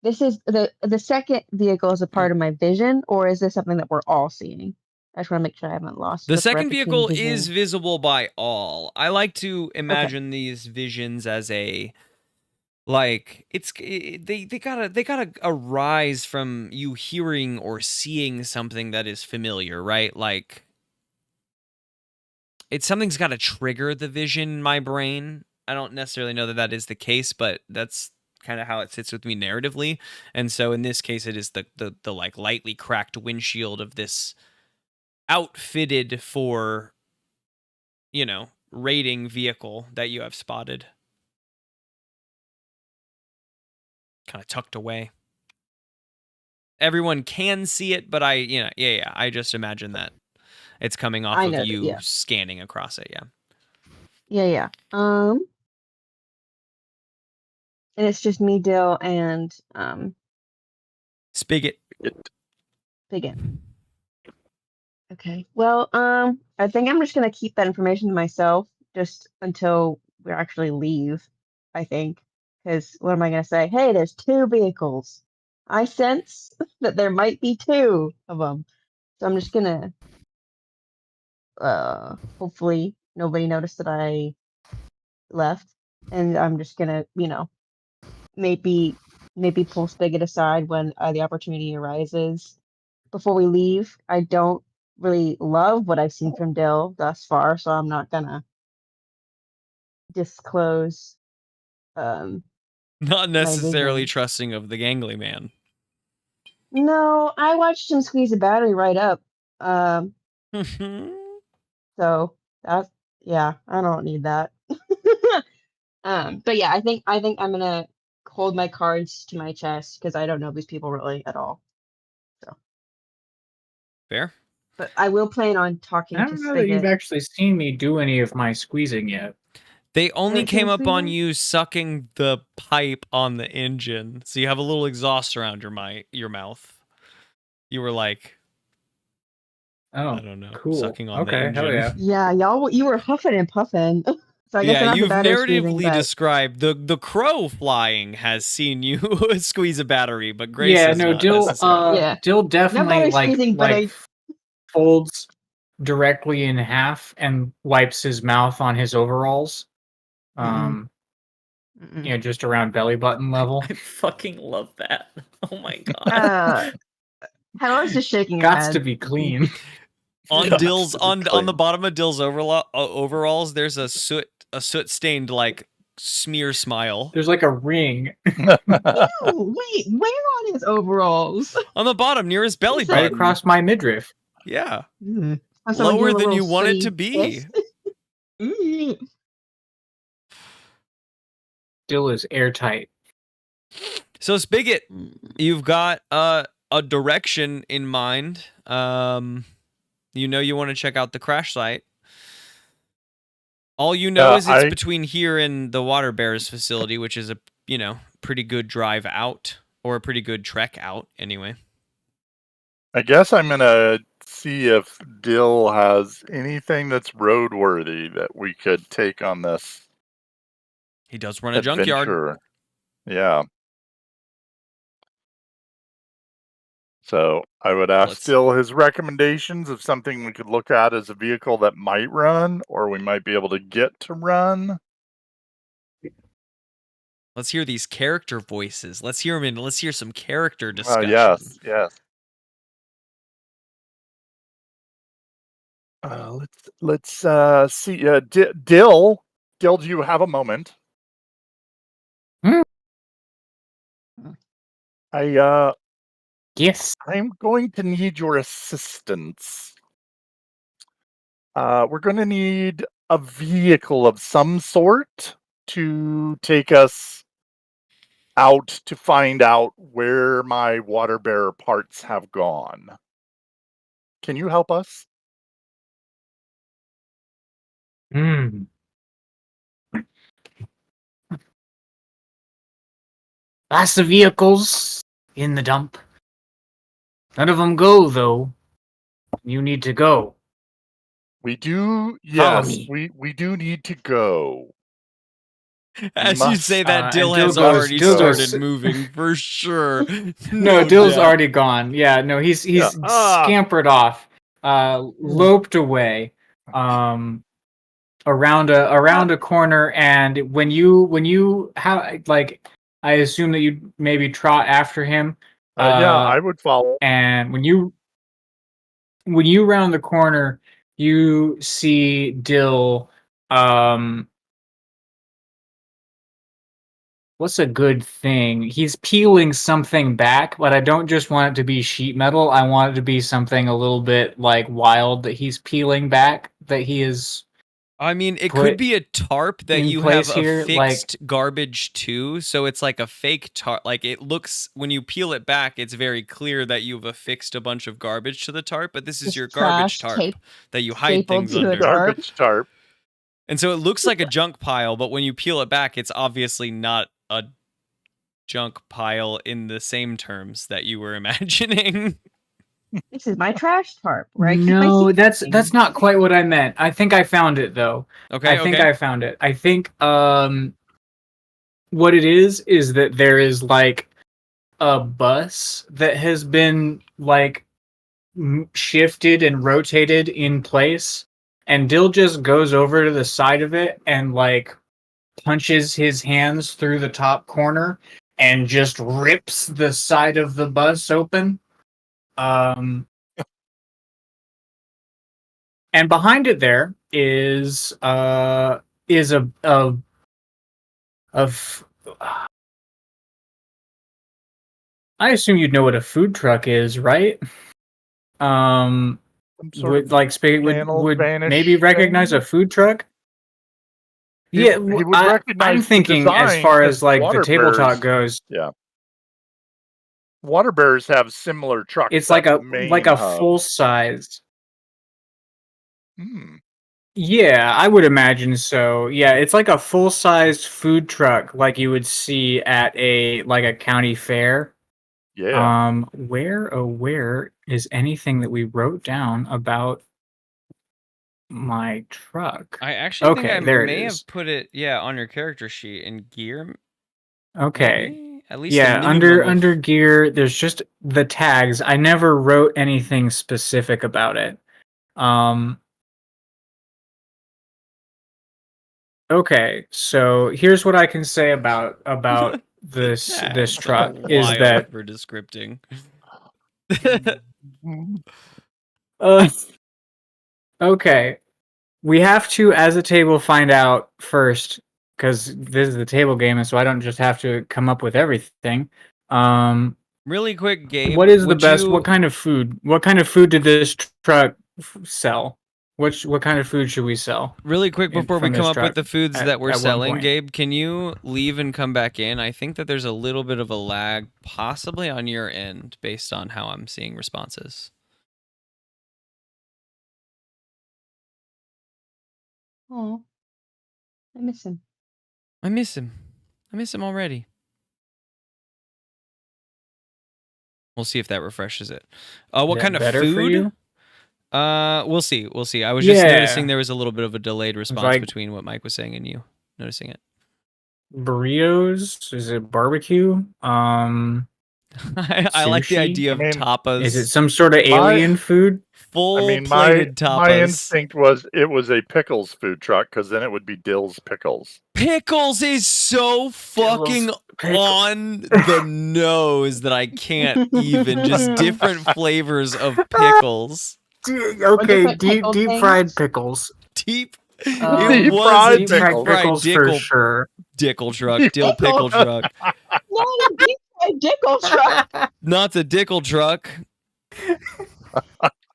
this is the second vehicle is a part of my vision, or is this something that we're all seeing? I just want to make sure I haven't lost The the thread second between vehicle vision. is visible by all. I like to imagine these visions as they gotta arise from you hearing or seeing something that is familiar, right? Like something's got to trigger the vision in my brain. I don't necessarily know that is the case, but that's kind of how it sits with me narratively. And so in this case, it is the like lightly cracked windshield of this outfitted for, raiding vehicle that you have spotted. Kind of tucked away. Everyone can see it, but I just imagine that it's coming off of you scanning across it, Yeah. And it's just me, Dill, and Spigot. Spigot. Okay. Well, I think I'm just gonna keep that information to myself just until we actually leave. I think, because what am I gonna say? Hey, there's 2 vehicles. I sense that there might be 2 of them, so I'm just gonna. Hopefully nobody noticed that I left, and I'm just gonna, maybe pull Spigot aside when the opportunity arises before we leave. I don't really love what I've seen from Dill thus far, so I'm not gonna disclose Not my necessarily vision. trusting of the gangly man. No, I watched him squeeze a battery right up. So that's, yeah, I don't need that. But yeah, I think I'm gonna hold my cards to my chest because I don't know these people really at all. So Fair. but I will plan on talking I to don't know that you've Spigot. actually seen me do any of my squeezing yet. They only Haven't seen came me up on squeezing? you sucking the pipe on the engine, so you have a little exhaust around your mouth. You were like, Oh, I don't know, cool. sucking on the Okay, hell engine. yeah. Yeah, you were huffing and puffing. So I guess Yeah, not the you've battery squeezing, narratively but described the crow flying has seen you squeeze a battery, but Grace Yeah, has no, not necessarily. yeah, Dill no definitely battery squeezing. But I folds directly in half and wipes his mouth on his overalls. Just around belly button level. I fucking love that. Oh my god. Hella's just shaking her Gots head. to be clean. On Gots Dill's to be on clean. the bottom of Dill's overalls, there's a soot stained like smear smile. There's like a ring Ew, wait, where on his overalls? On the bottom near his belly Is it- right button. across my midriff. Yeah. Has someone Lower given a than you little want it sooty to be. kiss? Dill is airtight. So Spigot, you've got a direction in mind. You want to check out the crash site. All you know is it's between here and the waterbearer's facility, which is a pretty good drive out, or a pretty good trek out anyway. I guess I'm gonna see if Dill has anything that's roadworthy that we could take on this. He does run a junkyard. Adventure. Yeah. So I would ask Dill his recommendations of something we could look at as a vehicle that might run, or we might be able to get to run. Let's hear these character voices. Let's hear them in. Let's hear some character discussion. Yes. Let's see. Dill, do you have a moment? Yes. I'm going to need your assistance. We're going to need a vehicle of some sort to take us out to find out where my water bearer parts have gone. Can you help us? That's the vehicles in the dump. None of them go, though. You need to go. We do, Follow yes, me. we do need to go. As you say that, Dill and has Dill goes- already Dill goes- started moving for sure. No, Dill's doubt. already gone. Yeah, no, he's Yeah. scampered off, loped away, around a corner. And when you have like, I assume that you maybe trot after him. Yeah, I would follow. And when you round the corner, you see Dill. What's a good thing? He's peeling something back, but I don't just want it to be sheet metal. I want it to be something a little bit like wild that he's peeling back. That he is. I mean, it put could be a tarp that in you place have here, affixed garbage to, so it's like a fake tarp. Like it looks, when you peel it back, it's very clear that you've affixed a bunch of garbage to the tarp, but this is Just your garbage trash tarp that you hide stapled things to a under. tarp. Garbage tarp. And so it looks like a junk pile, but when you peel it back, it's obviously not a junk pile in the same terms that you were imagining. This is my trash tarp. Where I keep my No, secret that's things. not quite what I meant. I think I found it though. Okay, I think okay. I found it. I think what it is that there is like a bus that has been like shifted and rotated in place, and Dill just goes over to the side of it and like punches his hands through the top corner and just rips the side of the bus open. And behind it there is a I assume you'd know what a food truck is, right? Some sort Would of like panel would vanish maybe recognize thing? a food truck? He Yeah, would I'm recognize the thinking as design, far 'cause as like the water table talk bearers- goes, Yeah. Water bearers have similar trucks. it's like That's a the main hub. full size. Hmm. Yeah, I would imagine so. Yeah, it's like a full-sized food truck like you would see at a county fair. Yeah. Where is anything that we wrote down about my truck? I actually think Okay, I there it may is. have put it, on your character sheet in gear. Okay. Maybe? At least Yeah, a minimum of... under gear, there's just the tags. I never wrote anything specific about it. Okay, so here's what I can say about this That's truck is wild that for descripting. okay, we have to as a table find out first, because this is the table game, and so I don't just have to come up with everything. Really quick, Gabe. What is the would best? you- What kind of food? What kind of food did this truck sell? What kind of food should we sell? Really quick before we from come this up with truck the foods at- that we're at one selling, point? Gabe, can you leave and come back in? I think that there's a little bit of a lag, possibly on your end, based on how I'm seeing responses. Oh, I miss him. I miss him. I miss him already. We'll see if that refreshes it. What Is kind that of better food? for you? We'll see. We'll see. I was just Yeah. noticing there was a little bit of a delayed response like- between what Mike was saying and you noticing it. Burritos? Is it barbecue? I like the Sushi? idea of I mean, tapas. Is it some sort of alien food? full I mean, plated tapas? my instinct was it was a pickles food truck, because then it would be Dill's Pickles. Pickles is so fucking on the nose that I can't even. Just different flavors of pickles. Okay, different deep pickle things? fried pickles. Deep. Deep It was fried a Deep fried pickles. pickles for dickle, sure. dickle truck, dill pickle truck. No, deep fried dickle truck. Not the dickle truck.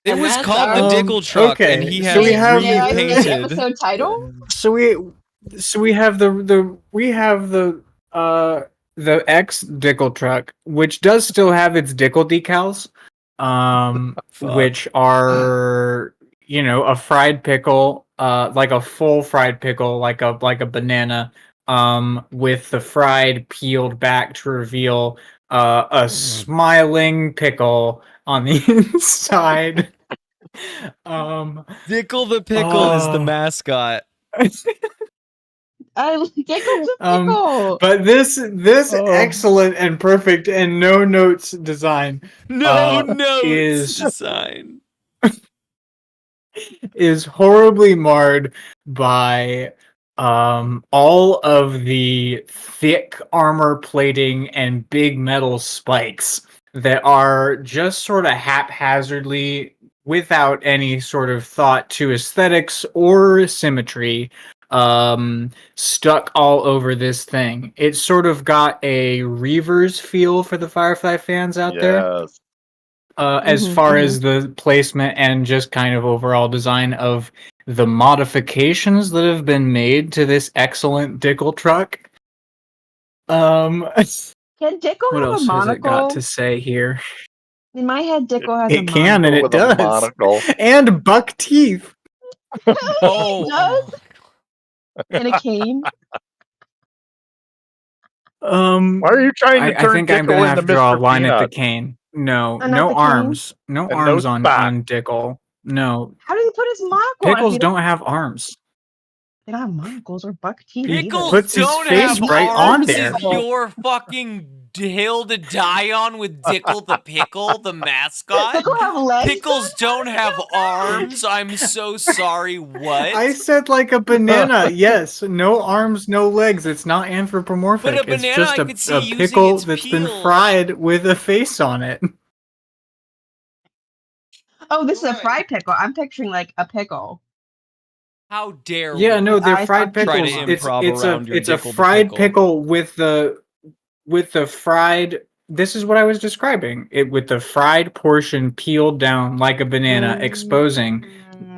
It And was that's called the our- dickle truck, okay, and he so has we have- Yeah, I see the repainted. episode title. So we have the X Dickle truck, which does still have its Dickle decals, Fuck. which are a fried pickle, like a full fried pickle, like a banana, with the fried peeled back to reveal a smiling pickle on the inside. Dickle the pickle is the Oh. mascot. Dickle's a pickle. But this Oh. excellent and perfect and no notes design No notes is design. is horribly marred by all of the thick armor plating and big metal spikes that are just sort of haphazardly, without any sort of thought to aesthetics or symmetry, stuck all over this thing. It's sort of got a Reavers feel for the Firefly fans out there. Yes. As far as the placement and just kind of overall design of the modifications that have been made to this excellent Dickel truck. Can Dickel What have else a has it got monocle? to say here? In my head, Dickel has a It can, and monocle. it With a does. monocle. And buck teeth. Oh, It does? And a cane? Why are you trying to I turn think I'm gonna Dickel have into to draw a Mr. line at the Peanut? cane. No, Not no the cane? arms. No And arms no on spot. Dickel. No. How did he put his monocle on? Pickles don't have arms. They don't have monocles or buck teeth He either. puts his don't face have right on arms there. is your fucking hill to die on with Dickel the Pickle, the mascot. Pickle have legs? Pickles don't have arms. I'm so sorry. What? I said like a banana. Yes, no arms, no legs. It's not anthropomorphic. But a It's banana just I could see a using pickle its that's been peel. fried with a face on it. Oh, this is a fried pickle. I'm picturing like a pickle. How dare Yeah, we? no, they're I fried thought- Try to pickles. improv It's around your a Dickel the fried Pickle. pickle with the fried. This is what I was describing. It with the fried portion peeled down like a banana, exposing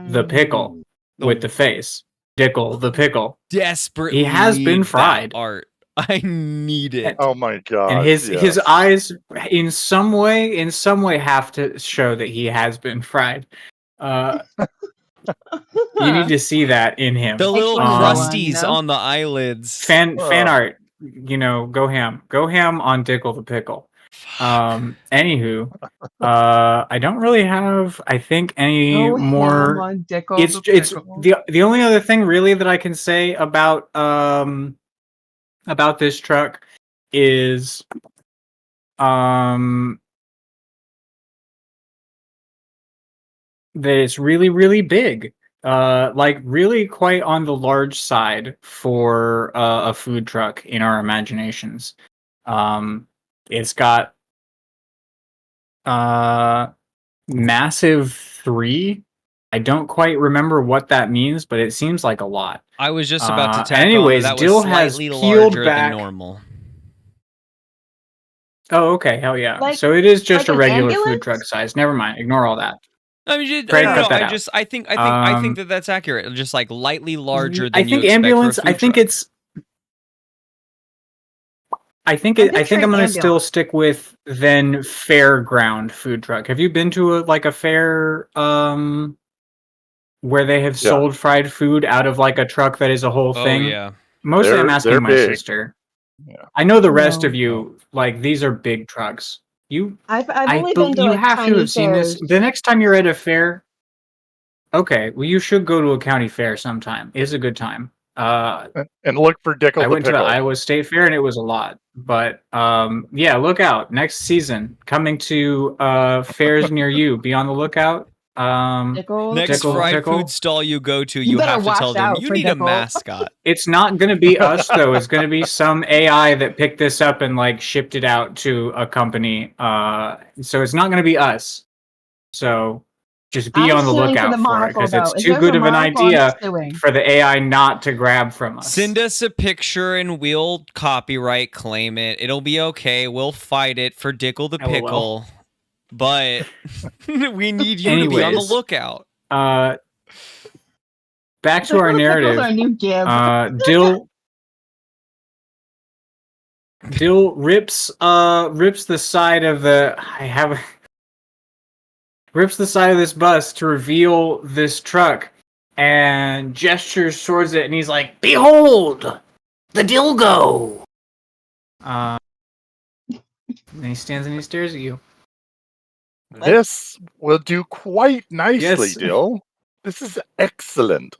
the pickle with the face. Dickel the pickle. Desperately He has been need that fried. art. I need it. Oh my god. And his eyes in some way have to show that he has been fried. You need to see that in him. The little Explain that one, crusties you know? on the eyelids. Fan art, go ham on Dickel the Pickle. Anywho, I don't really have, I think, any Go ham more. on Dickel It's the Pickle. the only other thing really that I can say about this truck is that it's really, really big. Like really quite on the large side for a food truck in our imaginations. It's got massive 3. I don't quite remember what that means, but it seems like a lot. I was just about to tack anyways, on that Dill was has slightly peeled larger back. than normal. Oh, okay, hell yeah. Like- So it is just like a an regular ambulance? food truck size. Never mind, ignore all that. I mean, Craig, no, cut that out. I think that that's accurate. Just like lightly larger than I think you expect ambulance. for a I food think truck. it's. I think I'm I think I'm picturing gonna still ambulance. stick with then fairground food truck. Have you been to a fair where they have Yeah. sold fried food out of like a truck that is a whole Oh thing? yeah. Mostly I'm They're asking my big. sister. Yeah. I know the rest No. of you like these are big trucks. I've only been to you like have to tiny have seen fairs. this. The next time you're at a fair, okay, well you should go to a county fair sometime. It's a good time. And look for Dickel I the went to the Pickle. Iowa State Fair and it was a lot. But yeah, look out. Next season coming to fairs near you. Be on the lookout. Dickel, Next Dickel, fried Pickle. food stall you go to, You you better have to watch tell them out you for need a Dickel." mascot. It's not going to be us though. It's going to be some AI that picked this up and like shipped it out to a company. So it's not going to be us. So just be I'm on the suing for lookout the for it monocle, because though. it's If too there's good a of an monocle, I'm idea suing. for the AI not to grab from us. Send us a picture and we'll copyright claim it. It'll be okay. We'll fight it for Dickel the LOL. Pickle. But we need you to be on the Anyways. lookout. Back to our Dickel the Pickle's narrative. our new gib. Dill rips the side of the rips the side of this bus to reveal this truck and gestures towards it and he's like, "Behold, the Dilgo." And he stands and he stares at you. This will do quite nicely, Yes. Dill. This is excellent.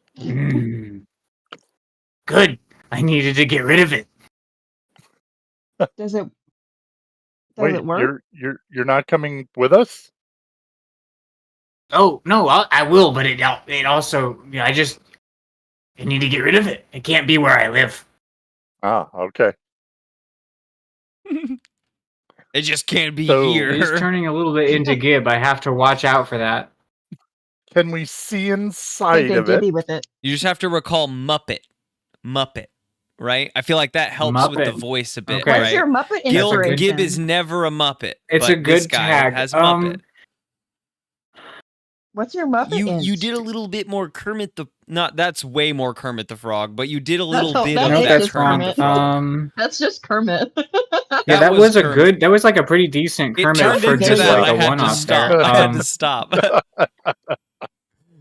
Good. I needed to get rid of it. Does it Wait, work? you're not coming with us? Oh no, I will, but it also I need to get rid of it. It can't be where I live. Ah, okay. It just can't be So- here. It is turning a little bit into Gib. I have to watch out for that. Can we see Can't inside get of it? gibby with it. You just have to recall Muppet, right? I feel like that helps with the Muppet. voice a bit, Okay. right? What's your Muppet Gil, inspiration? Gib is never a Muppet. It's but a good this guy tag. has Muppet. What's your Muppet You did a little bit more Kermit the that's way more Kermit the Frog, but you did a little all- bit that of is that just Kermit the Kermit. Frog. That's just Kermit. Yeah, that was a Kermit. good. That was like a pretty decent It Kermit turned for into just that. like I a had to one-off stop. there. I had to stop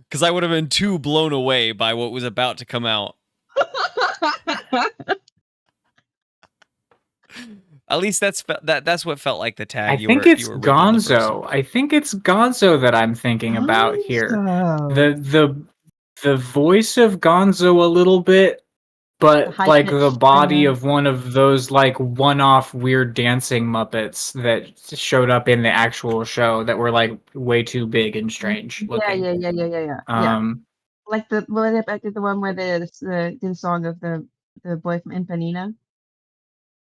because I would have been too blown away by what was about to come out. At least that's what felt like the tag. I think it's you were ripping the person Gonzo. with. I think it's Gonzo that I'm thinking about here. Gonzo. The voice of Gonzo a little bit, but The like the high-pitched body screamer. of one of those like one-off weird dancing Muppets that showed up in the actual show that were like way too big and strange looking. Yeah. Like the one where the song of the boy from Impanina.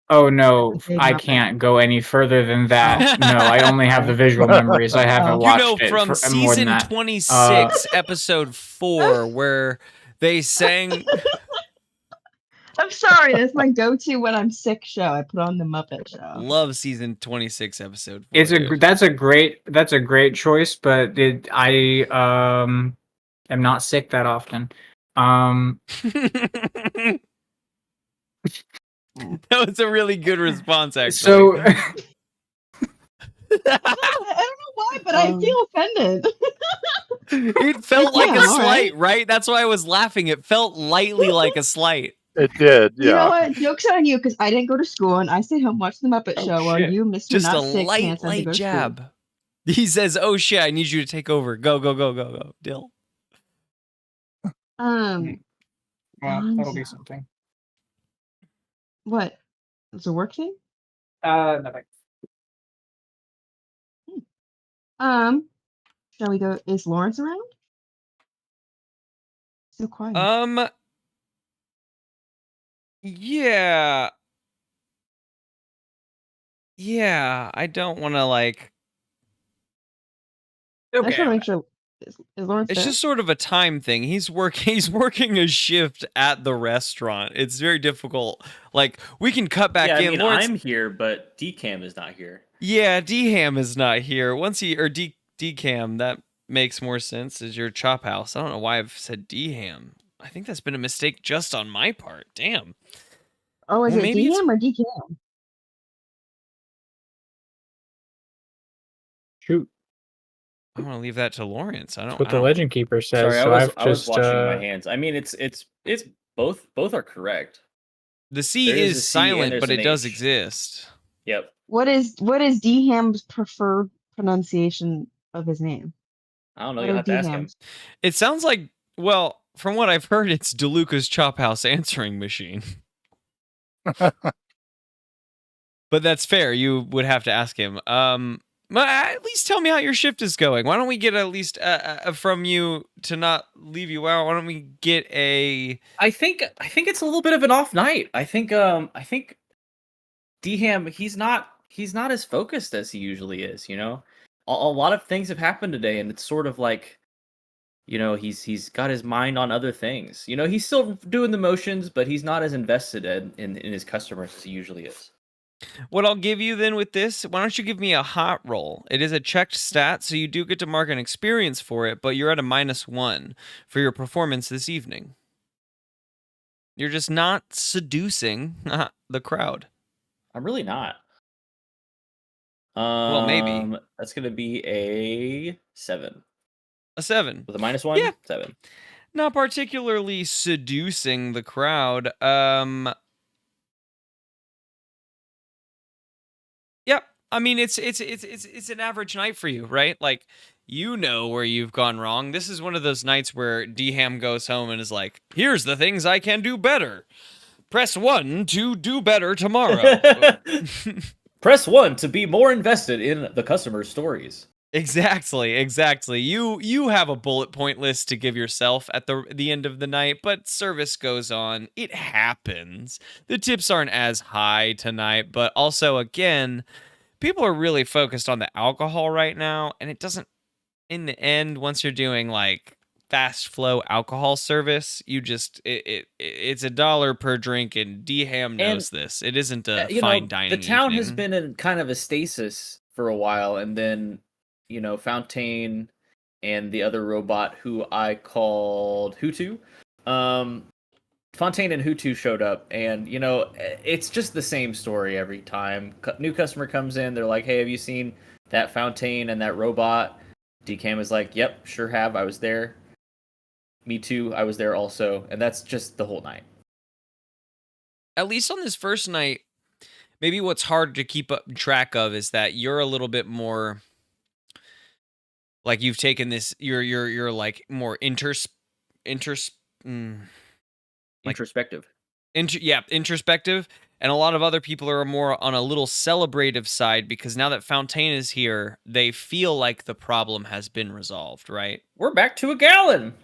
Oh no, The big I Muppet. can't go any further than that. No, I only have the visual memories. I haven't Oh. You watched know, it from for more than season that. 26, episode 4, where they sang. I'm sorry, that's my go-to when I'm sick show. I put on the Muppet Show. Love season 26, episode 4. It's dude. that's a great choice, but I am not sick that often. That was a really good response, actually. So I don't know why, but I feel offended. It felt like a Yeah, all slight, right? That's why I was laughing. It felt lightly like a slight. It did, You know yeah. what? Joke's on you, because I didn't go to school and I stayed home watched the Muppet Oh, Show while shit. you, Mr. Just a Not Sick light Pants, had to go to school. jab. He says, "Oh shit, I need you to take over. Go, go, go, go, go." Dill. well, that'll be Gonzo. something. What? It's a work thing? Nothing. Shall we go? Is Lawrence around? So quiet. Yeah. Yeah, I don't want to like. I just want to Okay. make sure. Is Lawrence It's there? just sort of a time thing. He's working a shift at the restaurant. It's very difficult. Like we can cut back Yeah, I in. mean, Lawrence, I'm here, but DCam is not here. yeah, D-Ham is not here. Once he or D-Cam, that makes more sense as your chop house. I don't know why I've said D-Ham. I think that's been a mistake just on my part. Damn. Oh, is Well, it maybe it's- DM or DCam? Shoot, I'm gonna leave that to Lawrence. I don't. that's what I the don't- Legend Keeper says. Sorry, so I've I was just watching my hands. I mean, it's both are correct. The C There is is a C and silent, there's but an it does H. exist. Yep. What is DHam's preferred pronunciation of his name? I don't know. What You'll are have to ask him. D-Ham's? It sounds like, well, from what I've heard, it's DeLuca's Chop House answering machine. But that's fair. You would have to ask him. At least tell me how your shift is going. Why don't we get at least from you to not leave you out? Why don't we get a? I think it's a little bit of an off night. I think D-Ham, he's not as focused as he usually is. You know, a lot of things have happened today, and it's sort of like, you know, he's got his mind on other things. You know, he's still doing the motions, but he's not as invested in his customers as he usually is. What I'll give you then with this, why don't you give me a hot roll? It is a checked stat, so you do get to mark an experience for it, but you're at a -1 for your performance this evening. You're just not seducing the crowd. I'm really not. Well, maybe. That's gonna be a 7 A 7. with a -1. Yeah. 7. Not particularly seducing the crowd. Yep. I mean, it's an average night for you, right? Like, you know where you've gone wrong. This is one of those nights where D-Ham goes home and is like, "Here's the things I can do better." Press 1 to do better tomorrow. Press 1 to be more invested in the customer's stories. Exactly. You have a bullet point list to give yourself at the end of the night, but service goes on. It happens. The tips aren't as high tonight, but also, again, people are really focused on the alcohol right now, and it doesn't, in the end, once you're doing like fast flow alcohol service, you just it's $1 per drink, and DHam knows this. It isn't a fine dining. The town has evening. been in kind of a stasis for a while, and then Fontaine and the other robot who I called Hutu. Fontaine and Hutu showed up, and it's just the same story every time. New customer comes in, they're like, "Hey, have you seen that Fontaine and that robot?" DCAM is like, "Yep, sure have. I was there." Me too. I was there also, and that's just the whole night. At least on this first night, maybe what's hard to keep up track of is that you're a little bit more like you've taken this. You're like more introspective. Introspective, and a lot of other people are more on a little celebrative side because now that Fontaine is here, they feel like the problem has been resolved, right? We're back to a gallon.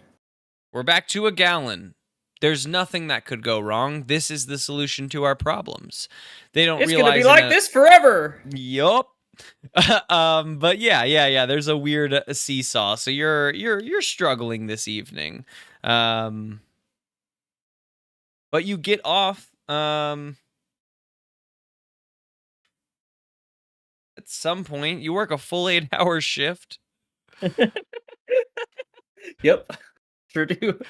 There's nothing that could go wrong. This is the solution to our problems. They don't It's realize gonna be like this forever. Yup. But yeah. There's a weird seesaw. So you're struggling this evening. But you get off at some point. You work a full 8-hour shift. Yep, sure do.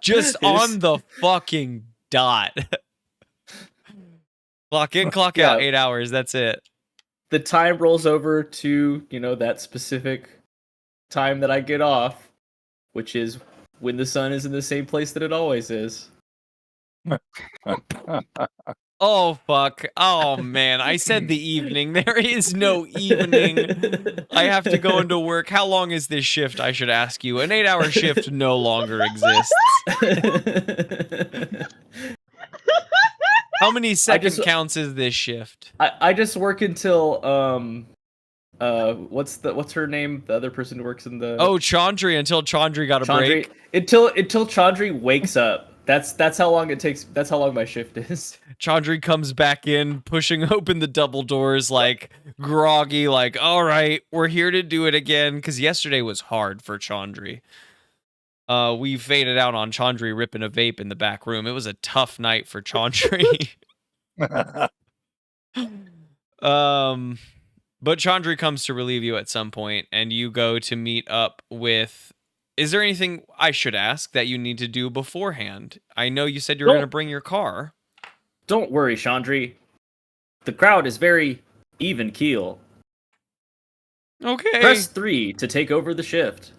Just on the fucking dot. Clock in, clock out, 8 hours. That's it. The time rolls over to, that specific time that I get off, which is when the sun is in the same place that it always is. Oh, fuck. Oh, man. I said the evening. There is no evening. I have to go into work. How long is this shift, I should ask you? An 8-hour shift no longer exists. How many second counts is this shift? I just work until what's her name? The other person who works in the Chandri, until Chandri got a break. Until Chandri wakes up. That's how long it takes. That's how long my shift is. Chandri comes back in, pushing open the double doors, like groggy, like, all right, we're here to do it again. Because yesterday was hard for Chandri. We faded out on Chandri ripping a vape in the back room. It was a tough night for Chandri. But Chandri comes to relieve you at some point, and you go to meet up with... Is there anything I should ask that you need to do beforehand? I know you said you were going to bring your car. Don't worry, Chandri. The crowd is very even keel. Okay. Press 3 to take over the shift.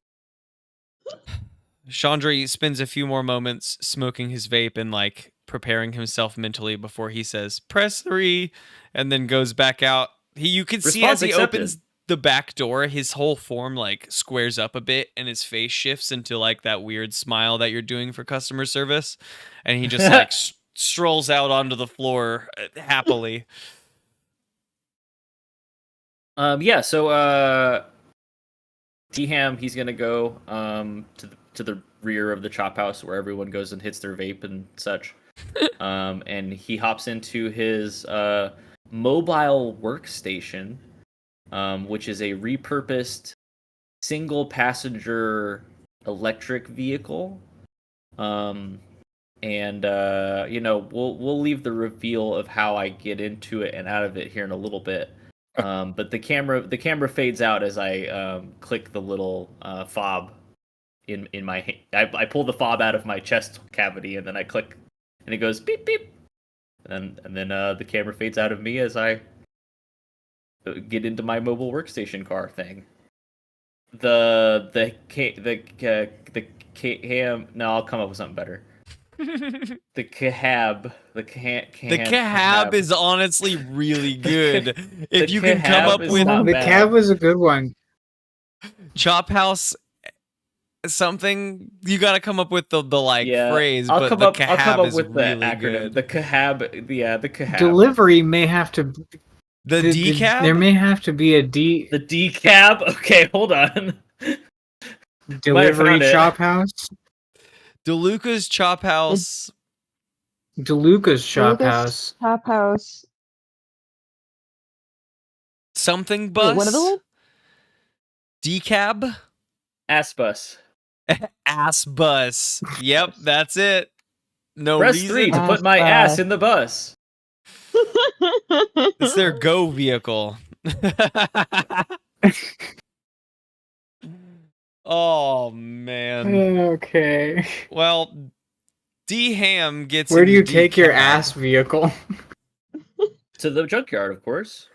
Chandri spends a few more moments smoking his vape and like preparing himself mentally before he says press 3 and then goes back out. You can see as he opens the back door, his whole form like squares up a bit and his face shifts into like that weird smile that you're doing for customer service, and he just like strolls out onto the floor happily. So T-Ham, he's gonna go to the rear of the chop house where everyone goes and hits their vape and such. And he hops into his mobile workstation, which is a repurposed single passenger electric vehicle. We'll leave the reveal of how I get into it and out of it here in a little bit. But the camera fades out as I click the little fob in my hand. I pull the fob out of my chest cavity and then I click and it goes beep beep. And then the camera fades out of me as I get into my mobile workstation car thing. No, I'll come up with something better. The cab is honestly really good. If you can come up with the cab was a good one. Chop House something. You got to come up with the Yeah, phrase, I'll but come the up. I'll come kahab up is with the really acronym. good. The kahab. Yeah, the kahab. Delivery may have to. The decab. There may have to be a D. The decab. Okay, hold on. Delivery found it. chop house. DeLuca's Chop House. DeLuca's chop Lucas house. Chop House. Something bus. Wait, what other one? Decab. Ass bus. Ass bus. Yep, that's it. No Press reason. 3 to put Ass my bus. ass in the bus. It's their go vehicle. Oh man. Okay. Well, D Ham gets. Where do you into take your decab. ass vehicle? To the junkyard, of course.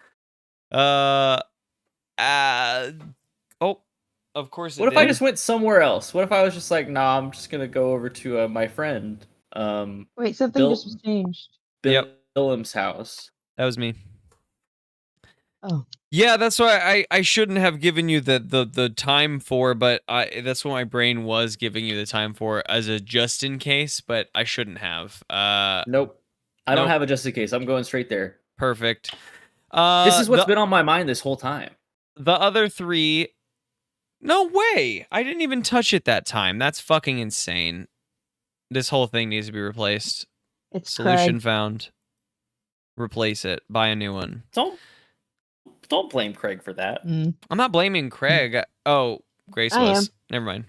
Oh, of course. What if I just went somewhere else? What if I was just like, nah, I'm just gonna go over to my friend, Wait, something Bill- just was changed. Yep. Willem's house. That was me. Oh. Yeah, that's why I shouldn't have given you the time for, but that's what my brain was giving you the time for as a just in case, but I shouldn't have. Nope. I don't Nope. have a just in case. I'm going straight there. Perfect. This is what's the, been on my mind this whole time. the other three. No way! I didn't even touch it that time. That's fucking insane. This whole thing needs to be replaced. It's Solution Craig. found. Replace it. Buy a new one. Don't blame Craig for that. Mm. I'm not blaming Craig. Oh, Grace I was. Never mind.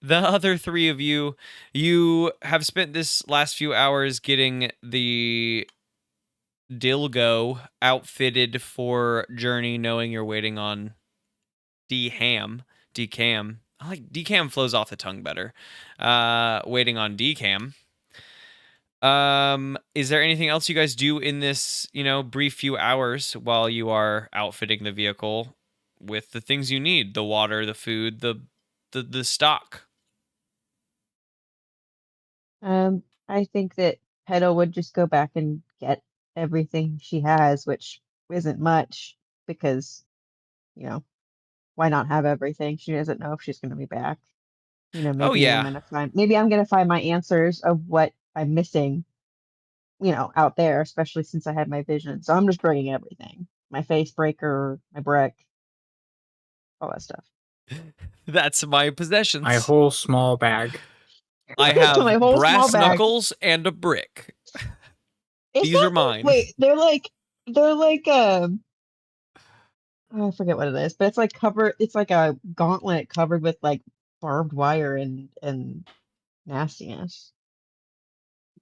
The other three of you have spent this last few hours getting the Dilgo outfitted for Journey, knowing you're waiting on Decam. I like Decam flows off the tongue better. Waiting on Decam. Is there anything else you guys do in this, brief few hours while you are outfitting the vehicle with the things you need? The water, the food, the stock. I think that Petal would just go back and get everything she has, which isn't much because, why not have everything? She doesn't know if she's going to be back. Maybe Oh, yeah. maybe I'm going to find my answers of what I'm missing, out there, especially since I had my vision. So I'm just bringing everything. My face breaker, my brick, all that stuff. That's my possessions. My whole small bag. I have My whole brass small bag. knuckles and a brick. Is These that are mine. Wait, they're like I forget what it is, but it's like it's like a gauntlet covered with like barbed wire and nastiness.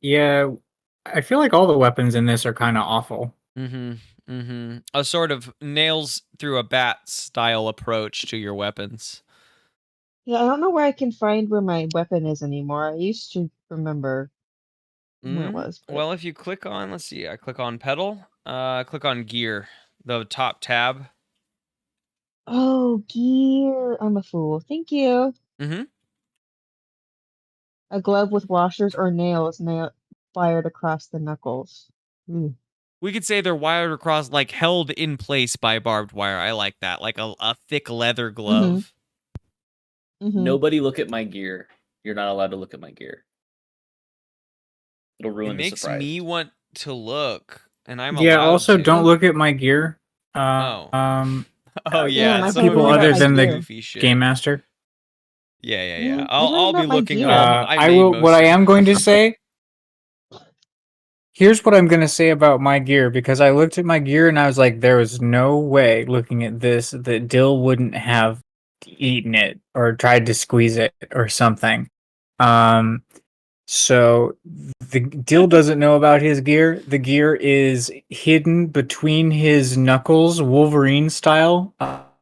Yeah, I feel like all the weapons in this are kind of awful. A sort of nails through a bat style approach to your weapons. Yeah, I don't know where I can find where my weapon is anymore. I used to remember where it was. But... Well, if you click on, let's see, I click on pedal, click on gear, the top tab. Oh, gear. I'm a fool. Thank you. A glove with washers or nails fired across the knuckles. Ooh. We could say they're wired across, like held in place by barbed wire. I like that, like a thick leather glove. Nobody look at my gear. You're not allowed to look at my gear. It'll ruin the surprise. It makes me want to look, and I'm Yeah. allowed Also, to. don't look at my gear. Oh yeah, yeah, some people of you other guys than do the goofy shit. Game Master. Yeah. I I'll don't be know my looking gear. up. I will. What I am going to say. Here's what I'm going to say about my gear, because I looked at my gear and I was like, there was no way, looking at this, that Dill wouldn't have eaten it or tried to squeeze it or something. So the Dill doesn't know about his gear. The gear is hidden between his knuckles, Wolverine style.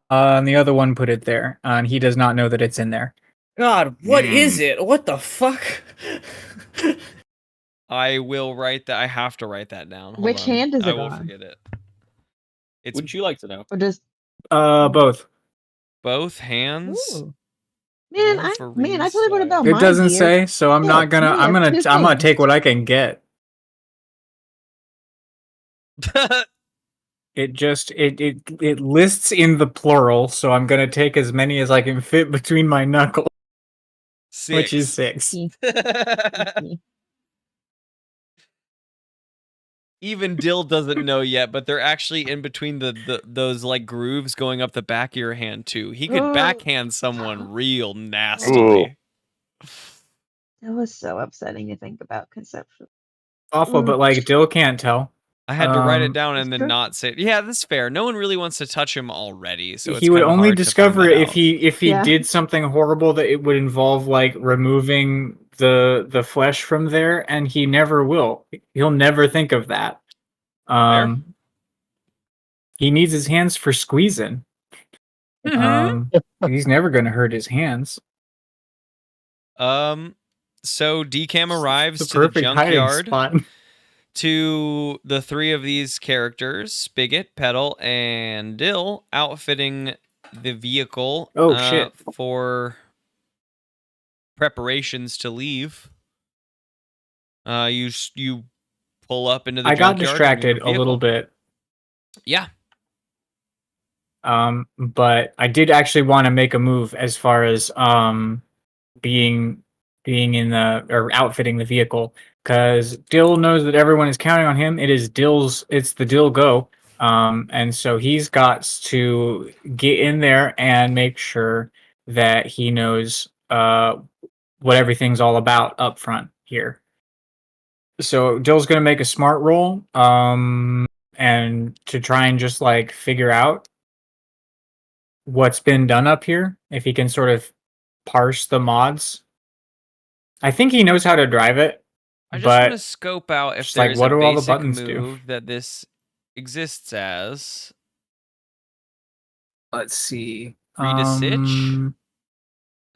And the other one put it there, and he does not know that it's in there. God, what is it? What the fuck? I will write that. I have to write that down. Hold Which on. hand is I it will on? forget it. It's Wouldn't you like to know? Or just Both. both hands. Ooh. Man, I totally would about It my doesn't gear. say, so I'm not gonna. Yeah, I'm two gonna things. take what I can get. it lists in the plural, so I'm gonna take as many as I can fit between my knuckles, which is 6. Even Dill doesn't know yet, but they're actually in between those like grooves going up the back of your hand too. He could backhand someone real nastily. That was so upsetting to think about conceptually. Awful, but like Dill can't tell. I had to write it down That's and then true. not say. Yeah, that's fair. No one really wants to touch him already, so it's He would kinda only hard to discover find it that if out. he Yeah. did something horrible that it would involve like removing the flesh from there, and he never will. He'll never think of that. He needs his hands for squeezing. He's never gonna hurt his hands. So DCAM arrives It's to the perfect hiding junkyard spot. to the 3 of these characters, Spigot, Petal, and Dill, outfitting the vehicle Shit. for preparations to leave. You pull up into the I got junkyard in your distracted a little vehicle. bit. Yeah. But I did actually want to make a move as far as being in the or outfitting the vehicle, because Dill knows that everyone is counting on him. It's the Dill go. And so he's got to get in there and make sure that he knows what everything's all about up front here. So Dill's gonna make a smart roll, and to try and just like figure out what's been done up here, if he can sort of parse the mods. I think he knows how to drive it. I just want to but scope out if just like, there's what a do all the basic buttons do? move that this exists as. Let's see. Read a sitch?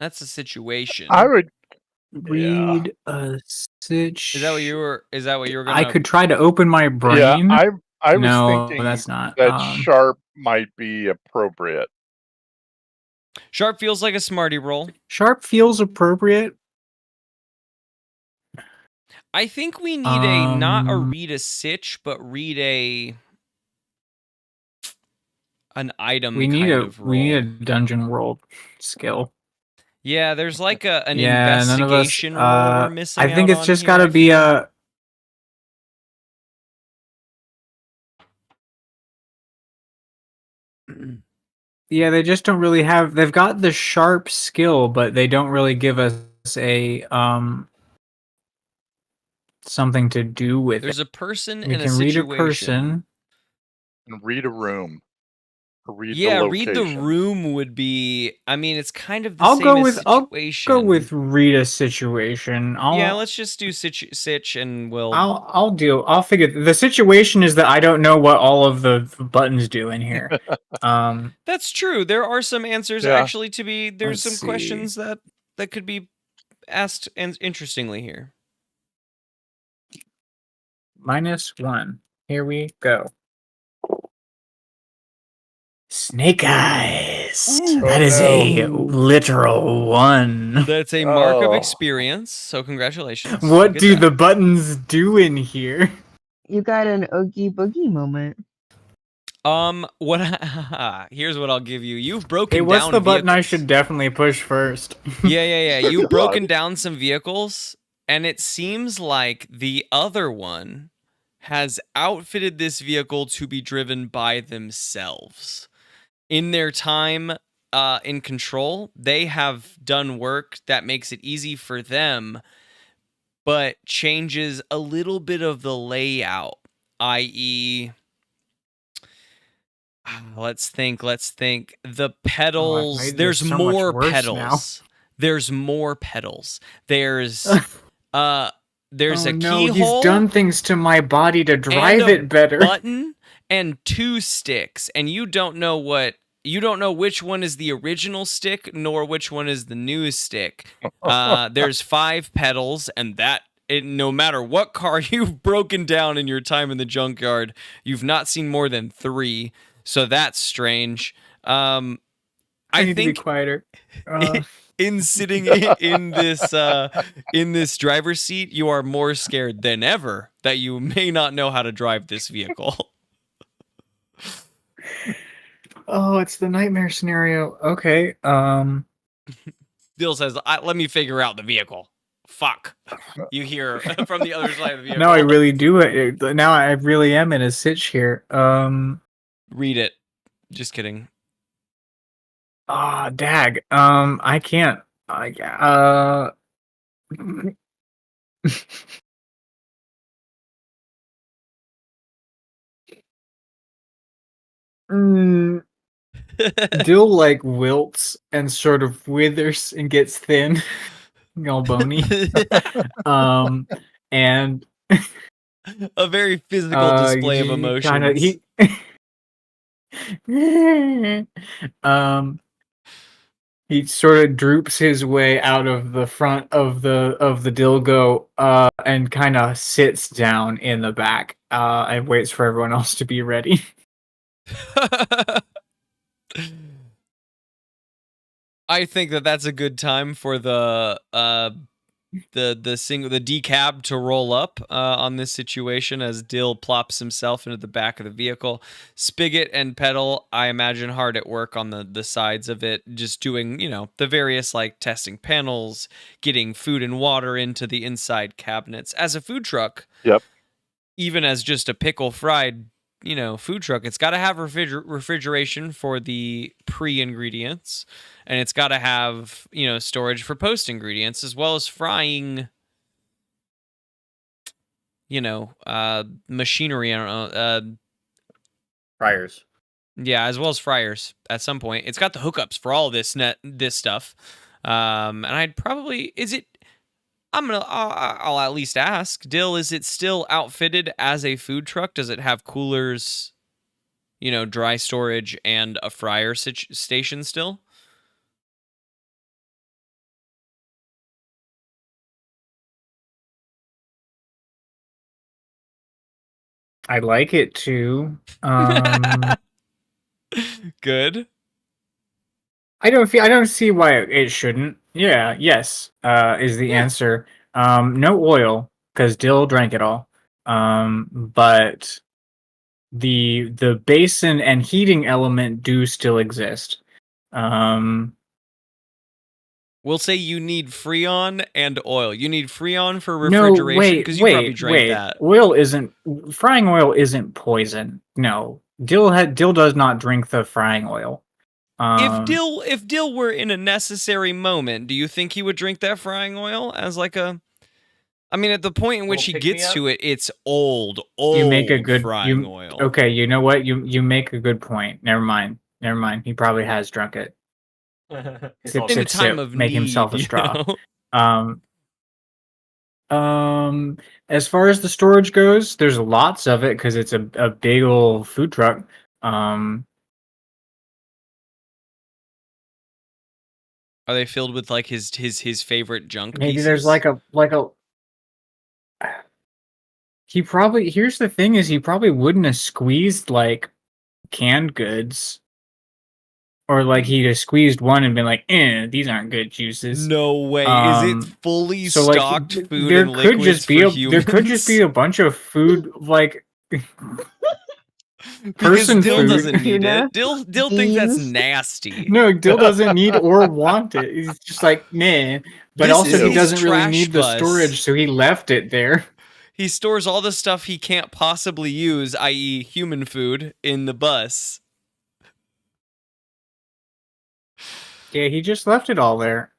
That's a situation. I would Read a sitch. Is that what you were gonna? I could try to open my brain. Yeah, I was No, thinking that's not. that sharp might be appropriate. Sharp feels like a smarty roll. Sharp feels appropriate. I think we need not a read a sitch, but read an item. We need a dungeon roll skill. Yeah, there's like an investigation roll we're missing. I think it's just got to be a. Yeah, they just don't really have. They've got the sharp skill, but they don't really give us a something to do with There's it. a person We in a can read situation. a person. And read a room. Or read the Yeah, location. read the room would be. I mean, it's kind of the I'll same go as with situation. read a situation. Yeah, let's just do sitch and we'll. I'll figure. The situation is that I don't know what all of the buttons do in here. That's true. There are some answers actually to be. There's some questions that could be asked and interestingly here. -1. Here we go. Snake eyes. That is a literal 1. That's a mark of experience. So congratulations. What do the buttons do in here? You got an Oogie Boogie moment. Here's what I'll give you. You've broken down. What's the button I vehicles. should definitely push first? Yeah. You've broken down some vehicles, and it seems like the other one has outfitted this vehicle to be driven by themselves. In their time in control, they have done work that makes it easy for them, but changes a little bit of the layout, i.e., let's think. The pedals, there's so more much worse pedals. now. There's more pedals. There's there's a no, keyhole. He's done things to my body to drive and a it better. Button and 2 sticks, and you don't know which one is the original stick nor which one is the new stick. There's 5 pedals, and no matter what car you've broken down in your time in the junkyard, you've not seen more than 3. So that's strange. I need think to be quieter. in sitting in this driver's seat, you are more scared than ever that you may not know how to drive this vehicle. Oh, it's the nightmare scenario. Okay. Dill says, "Let me figure out the vehicle." Fuck. You hear from the other side of the vehicle. No, I really do it. Now I really am in a sitch here. Read it. Just kidding. Dag. I can't. Dill like wilts and sort of withers and gets thin, all bony. And a very physical display of emotions. He sort of droops his way out of the front of the Dilgo and kind of sits down in the back and waits for everyone else to be ready. I think that's a good time for the decab to roll up on this situation as Dill plops himself into the back of the vehicle. Spigot and Pedal, I imagine, hard at work on the sides of it, just doing, the various like testing panels, getting food and water into the inside cabinets. As a food truck, yep, even as just a pickle fried, food truck, it's got to have refrigeration for the pre-ingredients, and it's got to have, storage for post-ingredients, as well as frying, machinery. I don't know. Fryers. Yeah, as well as fryers at some point. It's got the hookups for all this stuff. And I'd probably, I'll at least ask, Dill, is it still outfitted as a food truck? Does it have coolers, dry storage, and a fryer station still? I like it too. Good. I don't see why it shouldn't. Yeah, yes, is the answer. No oil, because Dill drank it all. But the basin and heating element do still exist. We'll say you need Freon and oil. You need Freon for refrigeration because you probably drank that. Frying oil isn't poison. No, Dill does not drink the frying oil. If Dill were in a necessary moment, do you think he would drink that frying oil as like a? I mean, at the point in which he gets to it, it's old you make a good frying oil. Okay, you know what? You make a good point. Never mind. He probably has drunk it. In the time of make need, himself a straw. As far as the storage goes, there's lots of it because it's a big old food truck. Are they filled with like his favorite junk? Maybe pieces? There's like a. Here's the thing: is he probably wouldn't have squeezed like canned goods. Or like he'd have squeezed one and been like, these aren't good juices. No way. Is it fully stocked food there and liquids for humans? There could just be a bunch of food, like person Dill food. Doesn't need it. Dill thinks that's nasty. No, Dill doesn't need or want it. He's just like, meh. But also he doesn't really need the storage, so he left it there. He stores all the stuff he can't possibly use, i.e. human food, in the bus. Yeah, he just left it all there.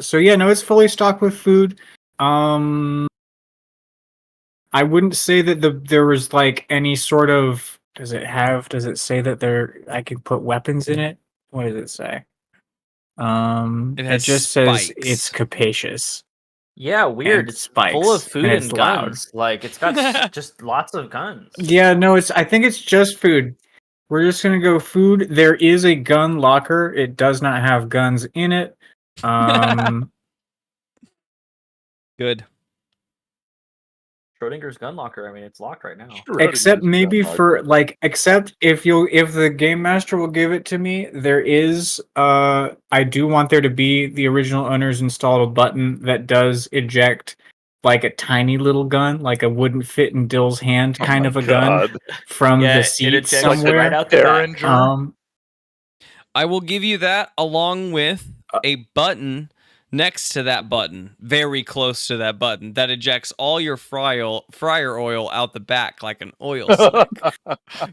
So yeah, no, it's fully stocked with food. I wouldn't say that there was like any sort of. Does it say that I could put weapons in it? What does it say? It just says it's capacious. Yeah, weird. It's spikes, full of food and loud. guns. Like it's got just lots of guns. Yeah, no, I think it's just food. We're just gonna go food. There is a gun locker. It does not have guns in it. Good. Schrodinger's gun locker. I mean, it's locked right now. Except maybe except if the game master will give it to me, there is. I do want there to be the original owners installed a button that does eject like a tiny little gun, like a wouldn't fit in Dill's hand kind my of a God. gun from Yeah, the it seat ejects somewhere. right out the back. Derringer. I will give you that along with a button next to that button, very close to that button, that ejects all your fryer oil out the back like an oil slick.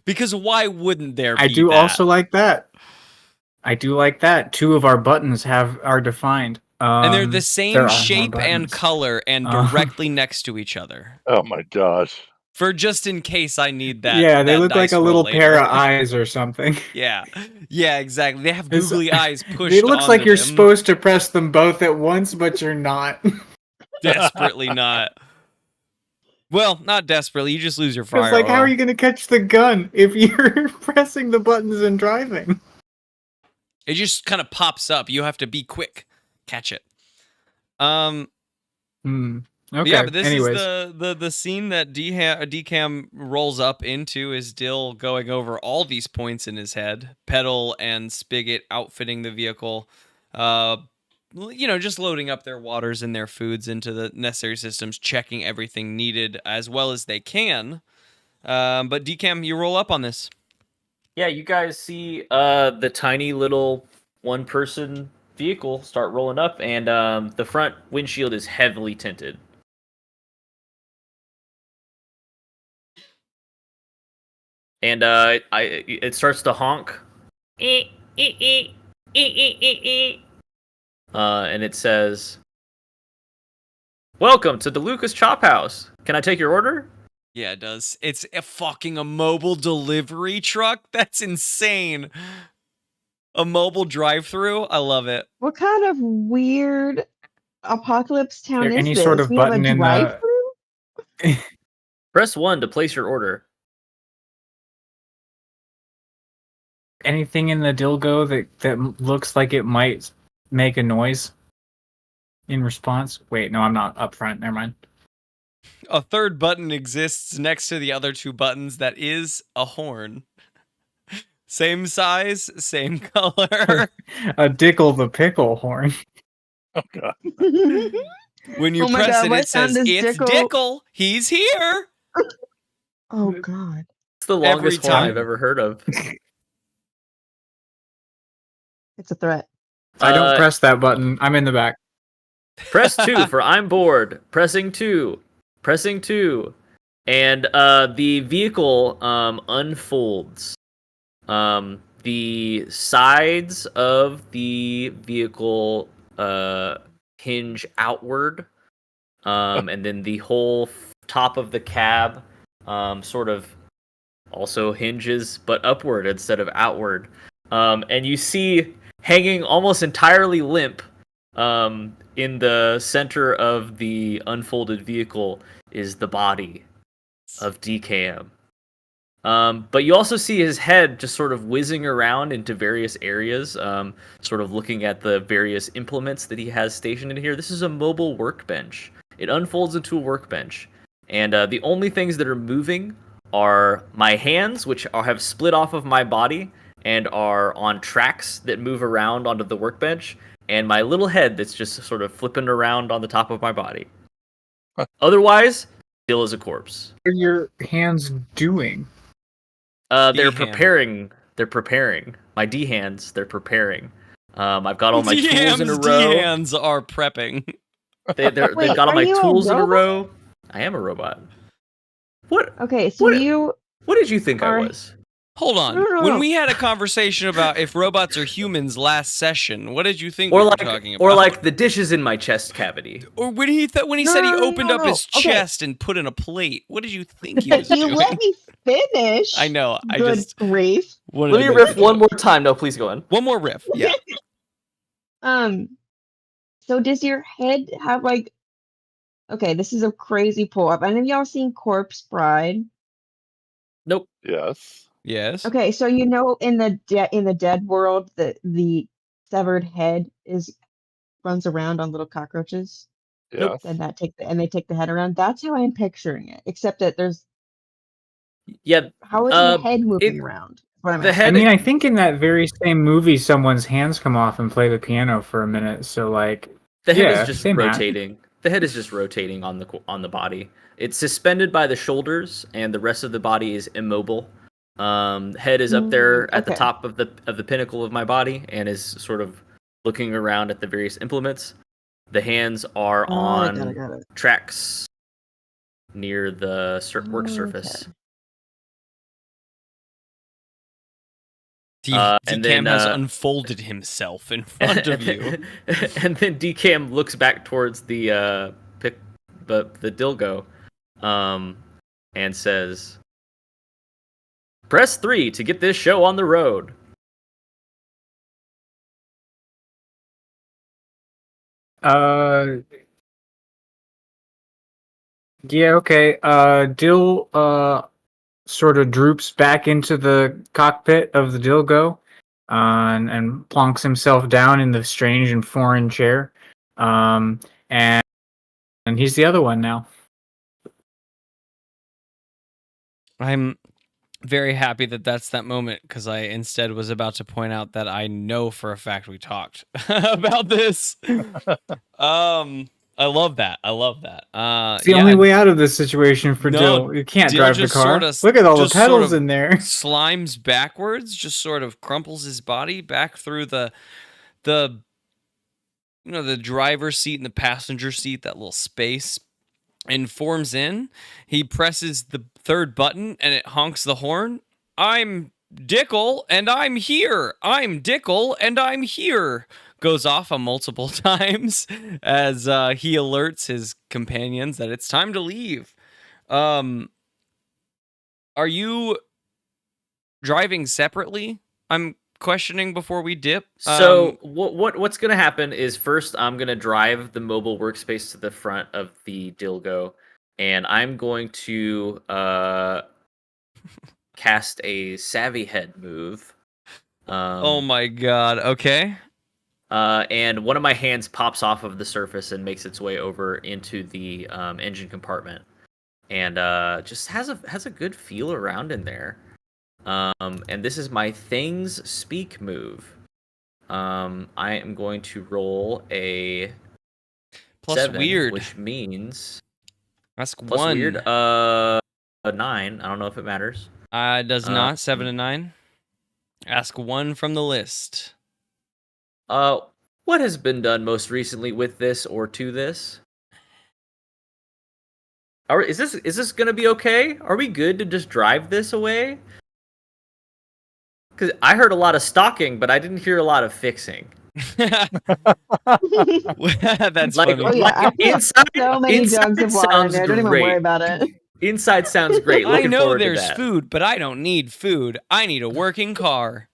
Because why wouldn't there be I do that? also like that. I do like that. 2 of our buttons are defined. And they're the there same are more shape and buttons. color and directly next to each other. Oh my gosh. For just in case I need that. Yeah, they that look like dice a roll little later. pair of eyes or something. Yeah, exactly. They have It's- googly eyes pushed. It looks like onto you're them. supposed to press them both at once, but you're not. Desperately not. Well, not desperately. You just lose your fryer It's like, how oil. are you going to catch the gun if you're pressing the buttons and driving? It just kind of pops up. You have to be quick, catch it. Okay. Yeah, but this Anyways. is the scene that DCAM rolls up into is Dill going over all these points in his head. Pedal and Spigot outfitting the vehicle. Just loading up their waters and their foods into the necessary systems, checking everything needed as well as they can. But DCAM, you roll up on this. Yeah, you guys see the tiny little one-person vehicle start rolling up, and the front windshield is heavily tinted. And it starts to honk. And it says, "Welcome to DeLuca's Chop House. Can I take your order?" Yeah, it does. It's a mobile delivery truck. That's insane. A mobile drive-through. I love it. What kind of weird apocalypse town is any this? sort of We have a button in the- drive-through? Press 1 to place your order. Anything in the dilgo that looks like it might make a noise in response? Wait, no, I'm not up front. Never mind. A third button exists next to the other 2 buttons that is a horn. Same size, same color. A Dickle the Pickle horn. Oh god. When you Oh my press God, it, what it says, sound is "It's Dickle?" Dickle. He's here." Oh god. It's the Every longest horn time. I've ever heard of. It's a threat. I don't press that button. I'm in the back. Press 2 for I'm bored. Pressing 2. Pressing 2. And the vehicle unfolds. The sides of the vehicle hinge outward. And then the whole top of the cab sort of also hinges, but upward instead of outward. And you see hanging almost entirely limp in the center of the unfolded vehicle is the body of DKM. But you also see his head just sort of whizzing around into various areas, sort of looking at the various implements that he has stationed in here. This is a mobile workbench. It unfolds into a workbench. And the only things that are moving are my hands, which have split off of my body and are on tracks that move around onto the workbench, and my little head that's just sort of flipping around on the top of my body. Otherwise, still as a corpse. What are your hands doing? They're D-hand. preparing. They're preparing. My D hands, they're preparing. I've got all my tools in a row. D-hands are prepping. They've Wait, got all are my you a tools in a robot? row. I am a robot. What? Okay, so What- What did you think I Are- was? Hold on. No. When we had a conversation about if robots are humans last session, what did you think Or we were like, talking about? or like the dishes in my chest cavity. Or when he said he No, opened up his Okay. chest and put in a plate, what did you think he was you doing? let me finish. I know. I Good just grief. wanted Let to me make riff the one joke. more time. No, please go on. One more riff. Yeah. So does your head have like? Okay, this is a crazy pull up. Any of y'all seen Corpse Bride? Nope. Yes. Yes. Okay, so in the dead world, the severed head runs around on little cockroaches, Yes. and they take the head around. That's how I'm picturing it. Except that Yeah, how is the head moving it- around? What I'm the asking. head- I mean, I think in that very same movie, someone's hands come off and play the piano for a minute. So, like, the head Yeah, is just same hat. rotating. The head is just rotating on the body. It's suspended by the shoulders, and the rest of the body is immobile. Head is up there at the Okay. top of the pinnacle of my body, and is sort of looking around at the various implements. The hands are on Got it. tracks near the work surface. And DCAM then has unfolded himself in front of you. And then DCAM looks back towards the Dilgo, and says, "Press 3 to get this show on the road." Yeah, okay. Dill sort of droops back into the cockpit of the Dilgo, and plonks himself down in the strange and foreign chair. And he's the other one now. I'm very happy that that's that moment, because I instead was about to point out that I know for a fact we talked about this. I love that. It's the only way out of this situation for Dill. You can't drive the car. Look at all the pedals in there. Slimes backwards, just sort of crumples his body back through the driver's seat and the passenger seat, that little space, and forms in. He presses the third button and it honks the horn. "I'm Dickel and I'm here. I'm Dickel and I'm here." Goes off on multiple times as he alerts his companions that it's time to leave. Are you driving separately? I'm questioning before we dip. So what's gonna happen is, first I'm gonna drive the mobile workspace to the front of the Dilgo, and I'm going to cast a savvy head move. Oh my god! Okay. And one of my hands pops off of the surface and makes its way over into the engine compartment, and just has a good feel around in there. And this is my things speak move. I am going to roll a Plus 7, weird, which means ask plus 1. Weird. A 9. I don't know if it matters. Does not. 7 and 9. Ask 1 from the list. What has been done most recently with this or to this? Is this gonna be okay? Are we good to just drive this away? Because I heard a lot of stalking, but I didn't hear a lot of fixing. That's Like, funny. Oh yeah, inside, so many jugs of water in there. Don't even worry about it. Inside sounds great. I Looking know forward there's to that. food, but I don't need food. I need a working car.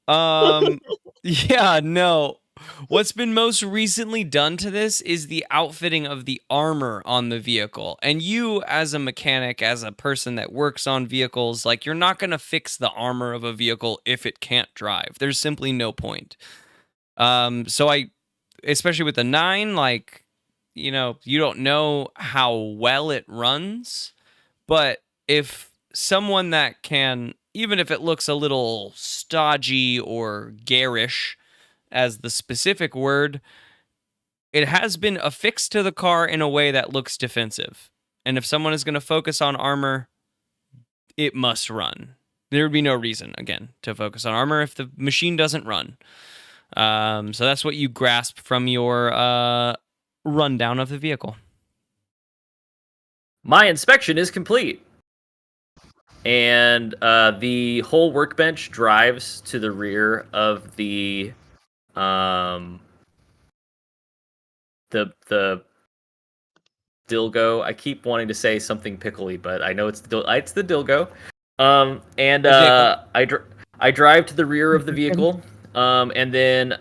Yeah, no. What's been most recently done to this is the outfitting of the armor on the vehicle. And you, as a mechanic, as a person that works on vehicles, like, you're not going to fix the armor of a vehicle if it can't drive. There's simply no point. So especially with the 9, like, you don't know how well it runs, but if someone that can, even if it looks a little stodgy or garish, as the specific word, it has been affixed to the car in a way that looks defensive. And if someone is going to focus on armor, it must run. There would be no reason, again, to focus on armor if the machine doesn't run. So that's what you grasp from your rundown of the vehicle. My inspection is complete. And the whole workbench drives to the rear of the Dilgo. I keep wanting to say something pickly, but I know it's the Dilgo. And I drive to the rear of the vehicle, and then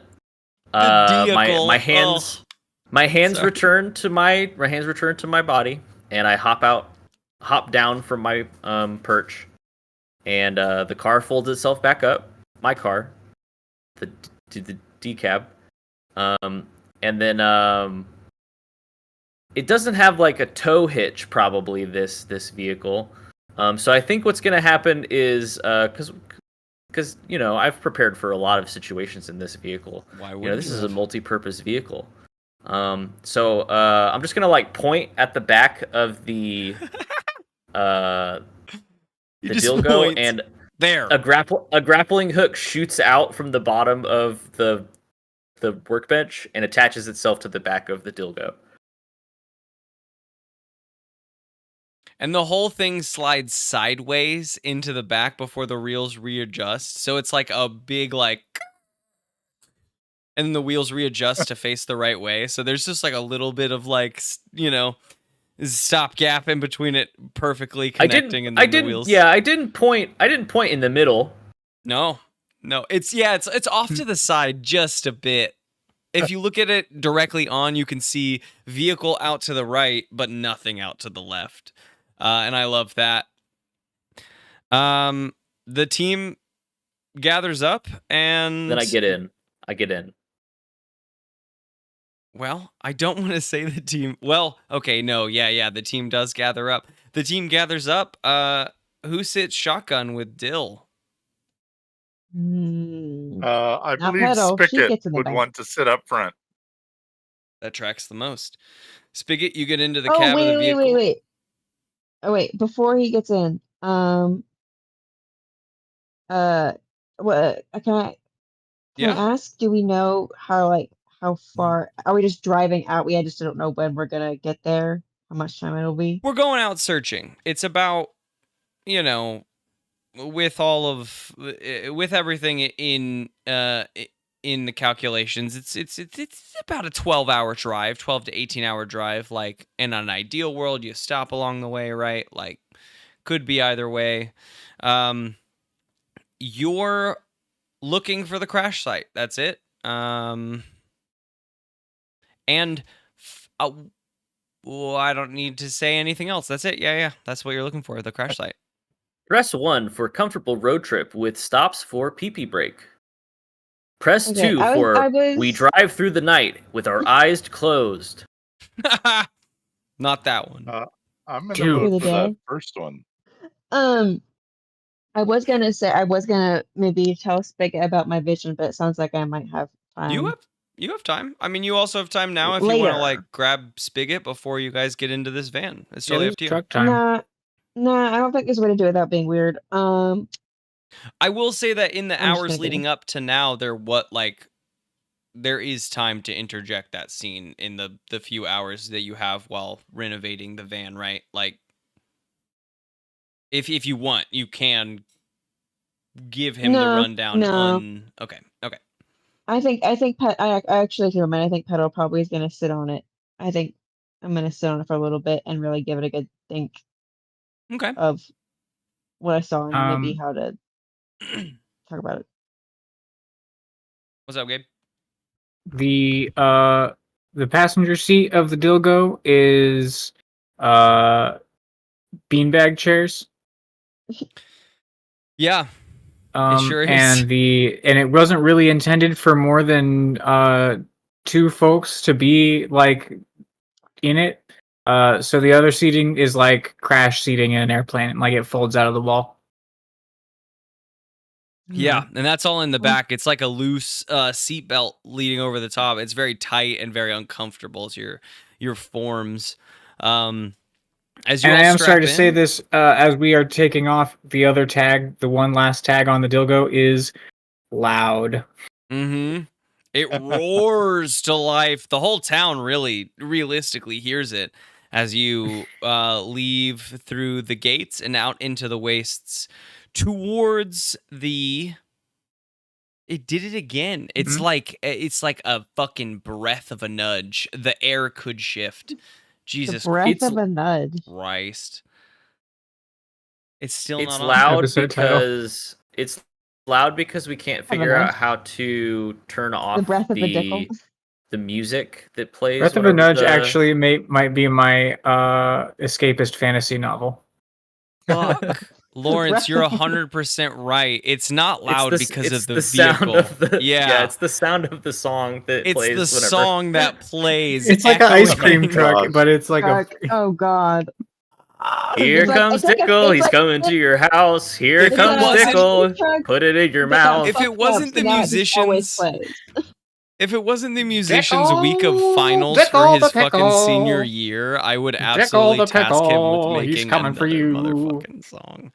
my hands return to my body, and I hop down from my perch, and the car folds itself back up. My car, the decab, and then it doesn't have like a tow hitch, probably this vehicle. So I think what's gonna happen is because I've prepared for a lot of situations in this vehicle. Why would this is a multi-purpose vehicle. So I'm just gonna like point at the back of the You just dildo, point and there. a grappling hook shoots out from the bottom of the workbench and attaches itself to the back of the dildo. And the whole thing slides sideways into the back before the wheels readjust. So it's like a big like, and the wheels readjust to face the right way. So there's just like a little bit of like, stopgap in between it perfectly connecting, and then the wheels. Yeah, I didn't point in the middle. No, it's off to the side just a bit. If you look at it directly on, you can see vehicle out to the right, but nothing out to the left. And I love that. The team gathers up, and Then I get in. Well, I don't want to say the team. Well, okay, no, yeah, the team does gather up. The team gathers up. Who sits shotgun with Dill? I Not believe Petal. She Spigot gets in the would back. want to sit up front. That tracks the most. Spigot, you get into the Oh, cab of the wait, vehicle. wait. Oh, wait. Before he gets in, what can I ask? Do we know how far are we just driving out? I just don't know when we're gonna get there. How much time it'll be? We're going out searching. It's about, with all of with everything in the calculations, it's about a 12-hour drive, 12 to 18-hour drive. Like in an ideal world, you stop along the way, right? Like could be either way. You're looking for the crash site. That's it. And I don't need to say anything else. That's it. Yeah. That's what you're looking for, the crash site. Press 1 for comfortable road trip with stops for pee-pee break. Press 2 for we drive through the night with our eyes closed. Not that one. I'm going to vote for that first one. I was gonna maybe tell Spigot about my vision, but it sounds like I might have time. You have time. I mean, you also have time now if you want to like grab Spigot before you guys get into this van. It's totally up to you. Truck time. Nah, I don't think there's a way to do it without being weird. I will say that in the hours leading up to now, there is time to interject that scene in the few hours that you have while renovating the van, right? Like, if you want, you can give him the rundown. No. Okay. I actually do. I think Petal probably is gonna sit on it. I think I'm gonna sit on it for a little bit and really give it a good think. Okay. Of what I saw and maybe how to talk about it. What's up, Gabe? The passenger seat of the Dilgo is beanbag chairs. Yeah. It sure is. And it wasn't really intended for more than 2 folks to be like in it. So the other seating is like crash seating in an airplane, like it folds out of the wall. Yeah, and that's all in the back. It's like a loose seatbelt leading over the top. It's very tight and very uncomfortable as your forms. As you and all I am sorry to in, say this, as we are taking off, the other tag, the one last tag on the Dilgo is loud. Mm-hmm. It roars to life. The whole town really, realistically hears it as you leave through the gates and out into the wastes towards the... It did it again. It's like a fucking breath of a nudge. The air could shift. Jesus, the breath of a nudge. Christ. It's still it's not loud on. because it's loud because we can't figure out how to turn off the breath of a dickle. The music that plays. Breath of a Nudge actually might be my escapist fantasy novel. Fuck. Lawrence, you're 100% right. It's not loud because of the sound vehicle. Of the, yeah, it's the sound of the song that plays. It's the song that plays. It's like an ice cream truck, but it's like oh god. Here comes Dickle. He's coming to your house. Here comes Dickle. Put it in your mouth. If it wasn't the musicians, If it wasn't the musician's week of Dickle, finals for Dickle his the fucking senior pickle. year, I would Dickle absolutely the task him with pickle. He's making coming for another you. motherfucking song.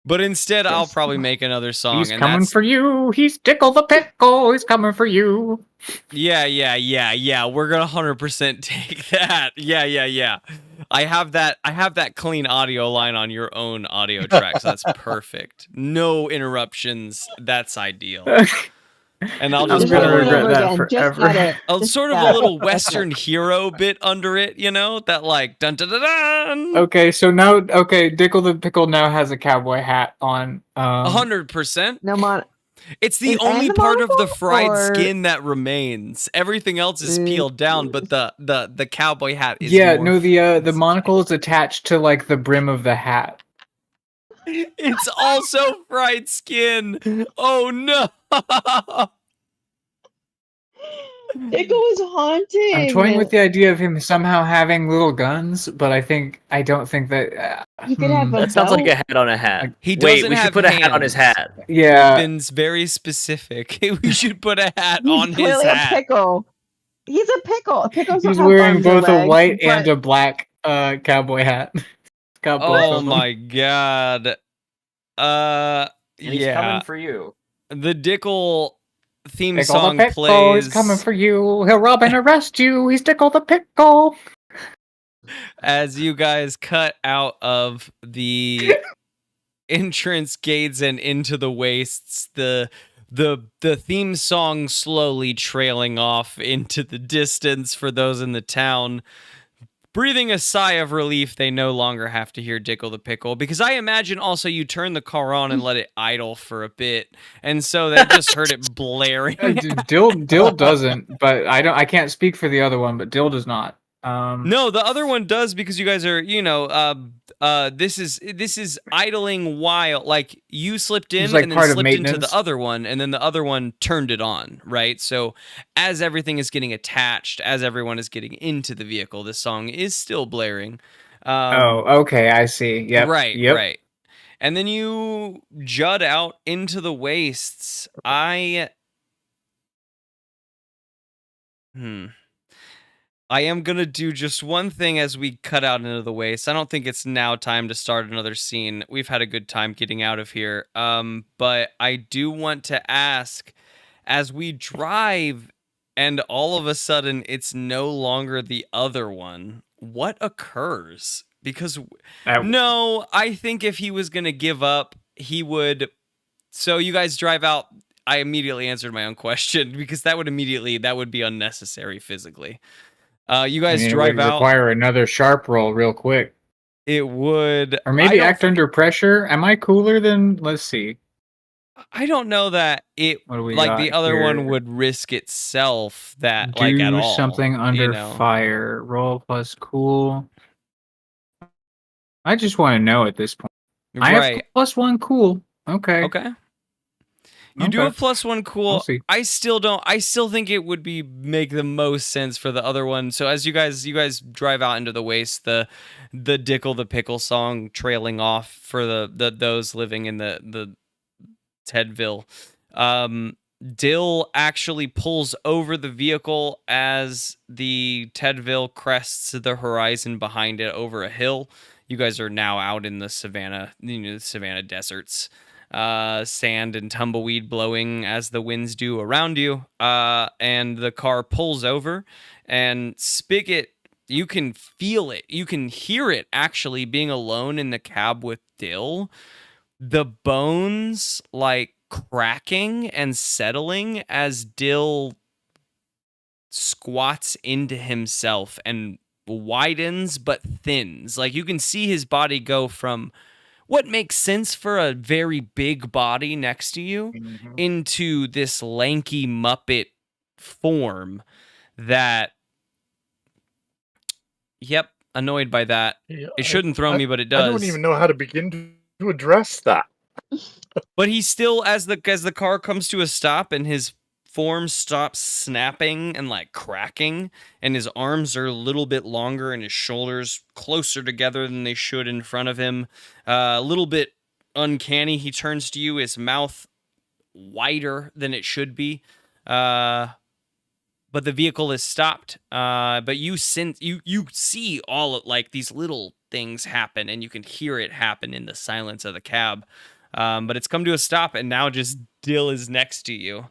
But instead, I'll probably make another song. He's and coming that's for you. He's Dickle the pickle. He's coming for you. yeah. We're gonna 100% take that. Yeah. I have that clean audio line on your own audio track, so that's perfect. No interruptions. That's ideal. And I'll I'm just Just put gonna over and a regret over that again. Just forever. that it. a Just sort of a that. little That's it. Western hero bit under it, you know, that like dun dun dun dun. Okay, so now, Dickle the pickle now has a cowboy hat on. 100%. No mon. It's the And only the part of the monocle, fried or- skin that remains. Everything else is peeled down, but the cowboy hat is Yeah, more no, the fancy. monocle is attached to like the brim of the hat. It's also fried skin. Oh no. Dickle was haunting. I'm toying with the idea of him somehow having little guns, but I don't think that. He could have a That sounds like a belt. hat on a hat. He Wait, doesn't we should have put a hat on his hands. hat. Yeah, Ben's very specific. We should put a hat He's on his clearly a hat. pickle. He's a pickle. Pickles don't he's have wearing arms or both a legs, white but and a black cowboy hat. Got both Oh of them. my god. And he's Yeah. coming for you. The Dickle theme Dickle song the pickle plays is coming for you. He'll rob and arrest you. He's Dickle the pickle. as you guys cut out of the entrance gates and into the wastes. The theme song slowly trailing off into the distance for those in the town. Breathing a sigh of relief, they no longer have to hear Dickle the Pickle, because I imagine also you turn the car on and let it idle for a bit, and so they just heard it blaring. Dill doesn't, but I can't speak for the other one, but Dill does not. No, the other one does, because you guys are, this is idling while, like, you slipped in like and then part of slipped into maintenance. the other one, and then the other one turned it on, right? So as everything is getting attached, as everyone is getting into the vehicle, this song is still blaring. Okay, I see. Yep. Right, Yep. right. And then you jut out into the wastes. I am going to do just one thing as we cut out into the waste. I don't think it's now time to start another scene. We've had a good time getting out of here. But I do want to ask, as we drive and all of a sudden it's no longer the other one, what occurs? Because no, I think if he was going to give up, he would. So you guys drive out. I immediately answered my own question, because that would be unnecessary physically. You guys drive it would out. require another sharp roll real quick. It would, or maybe act under pressure. Am I cooler than? Let's see. I don't know that it like the other one would risk itself that like at all. Do something under know? fire. Roll plus cool. I just want to know at this point. I have +1 cool. Okay. Okay. You do have +1 cool. We'll I still think it would make the most sense for the other one. So as you guys drive out into the waste, the Dickle the Pickle song trailing off for the those living in the Tedville. Dill actually pulls over the vehicle as the Tedville crests the horizon behind it over a hill. You guys are now out in the savannah, the savannah deserts. Sand and tumbleweed blowing as the winds do around you, and the car pulls over, and Spigot, you can feel it, you can hear it actually being alone in the cab with Dill, the bones like cracking and settling as Dill squats into himself and widens but thins. Like you can see his body go from what makes sense for a very big body next to you into this lanky Muppet form that, yep, annoyed by that. Yeah, it shouldn't throw me, but it does. I don't even know how to begin to address that. But he still, as the car comes to a stop and his form stops snapping and like cracking, and his arms are a little bit longer and his shoulders closer together than they should in front of him, a little bit uncanny, he turns to you, his mouth wider than it should be, but the vehicle is stopped. But you see all like these little things happen, and you can hear it happen in the silence of the cab. But it's come to a stop, and now just Dill is next to you,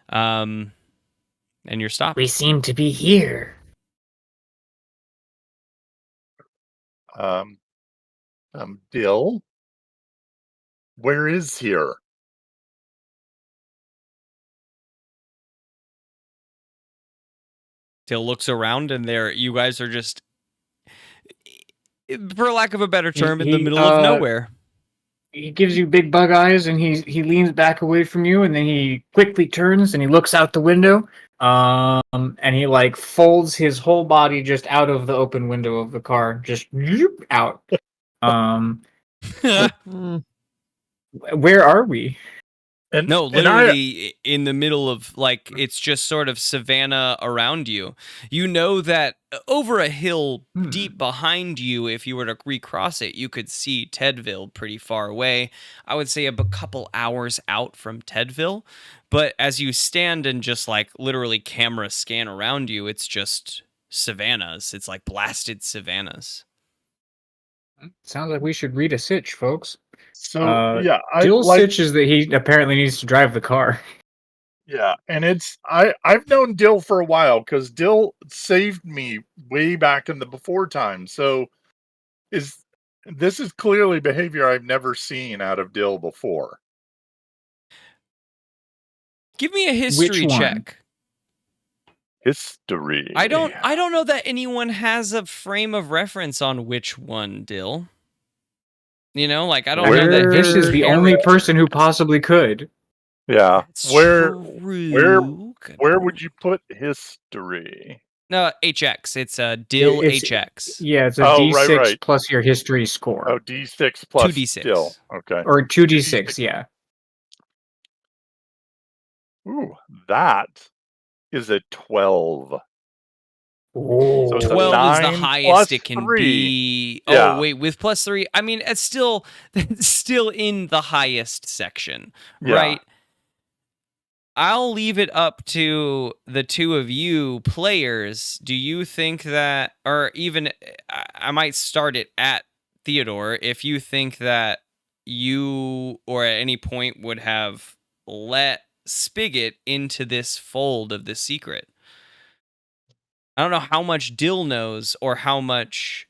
and you're stopped. We seem to be here. Dill, where is here? Dill looks around, and you guys are just, for lack of a better term, in the middle of nowhere. He gives you big bug eyes, and he leans back away from you, and then he quickly turns and he looks out the window. And he like folds his whole body just out of the open window of the car, just out. Where are we? No, literally in the middle of, like, it's just sort of savanna around you. You know that over a hill deep behind you, if you were to recross it, you could see Tedville pretty far away. I would say a couple hours out from Tedville. But as you stand and just, like, literally camera scan around you, it's just savannas. It's like blasted savannas. Sounds like we should read a sitch, folks. So Dill's sitch is that he apparently needs to drive the car. Yeah, and I've known Dill for a while because Dill saved me way back in the before time. So this is clearly behavior I've never seen out of Dill before. Give me a history check. History. I don't know that anyone has a frame of reference on which one, Dill. You know, like, I don't know that this is the only person who possibly could. Yeah. That's Where true. where would you put history? No, HX. It's a Dill HX. Yeah, it's a D6 right. plus your history score. Oh, D6 plus 2d6. Dill. Okay. Or 2d6, yeah. Ooh, that is a 12. Oh. So it's 12 is the 9 highest it can 3. be. Yeah. Oh, wait, with plus 3. I mean, it's still in the highest section, right? I'll leave it up to the two of you players. Do you think that, or even, I might start it at Theodore, if you think that you, or at any point, would have let Spigot into this fold of the secret? I don't know how much Dill knows, or how much,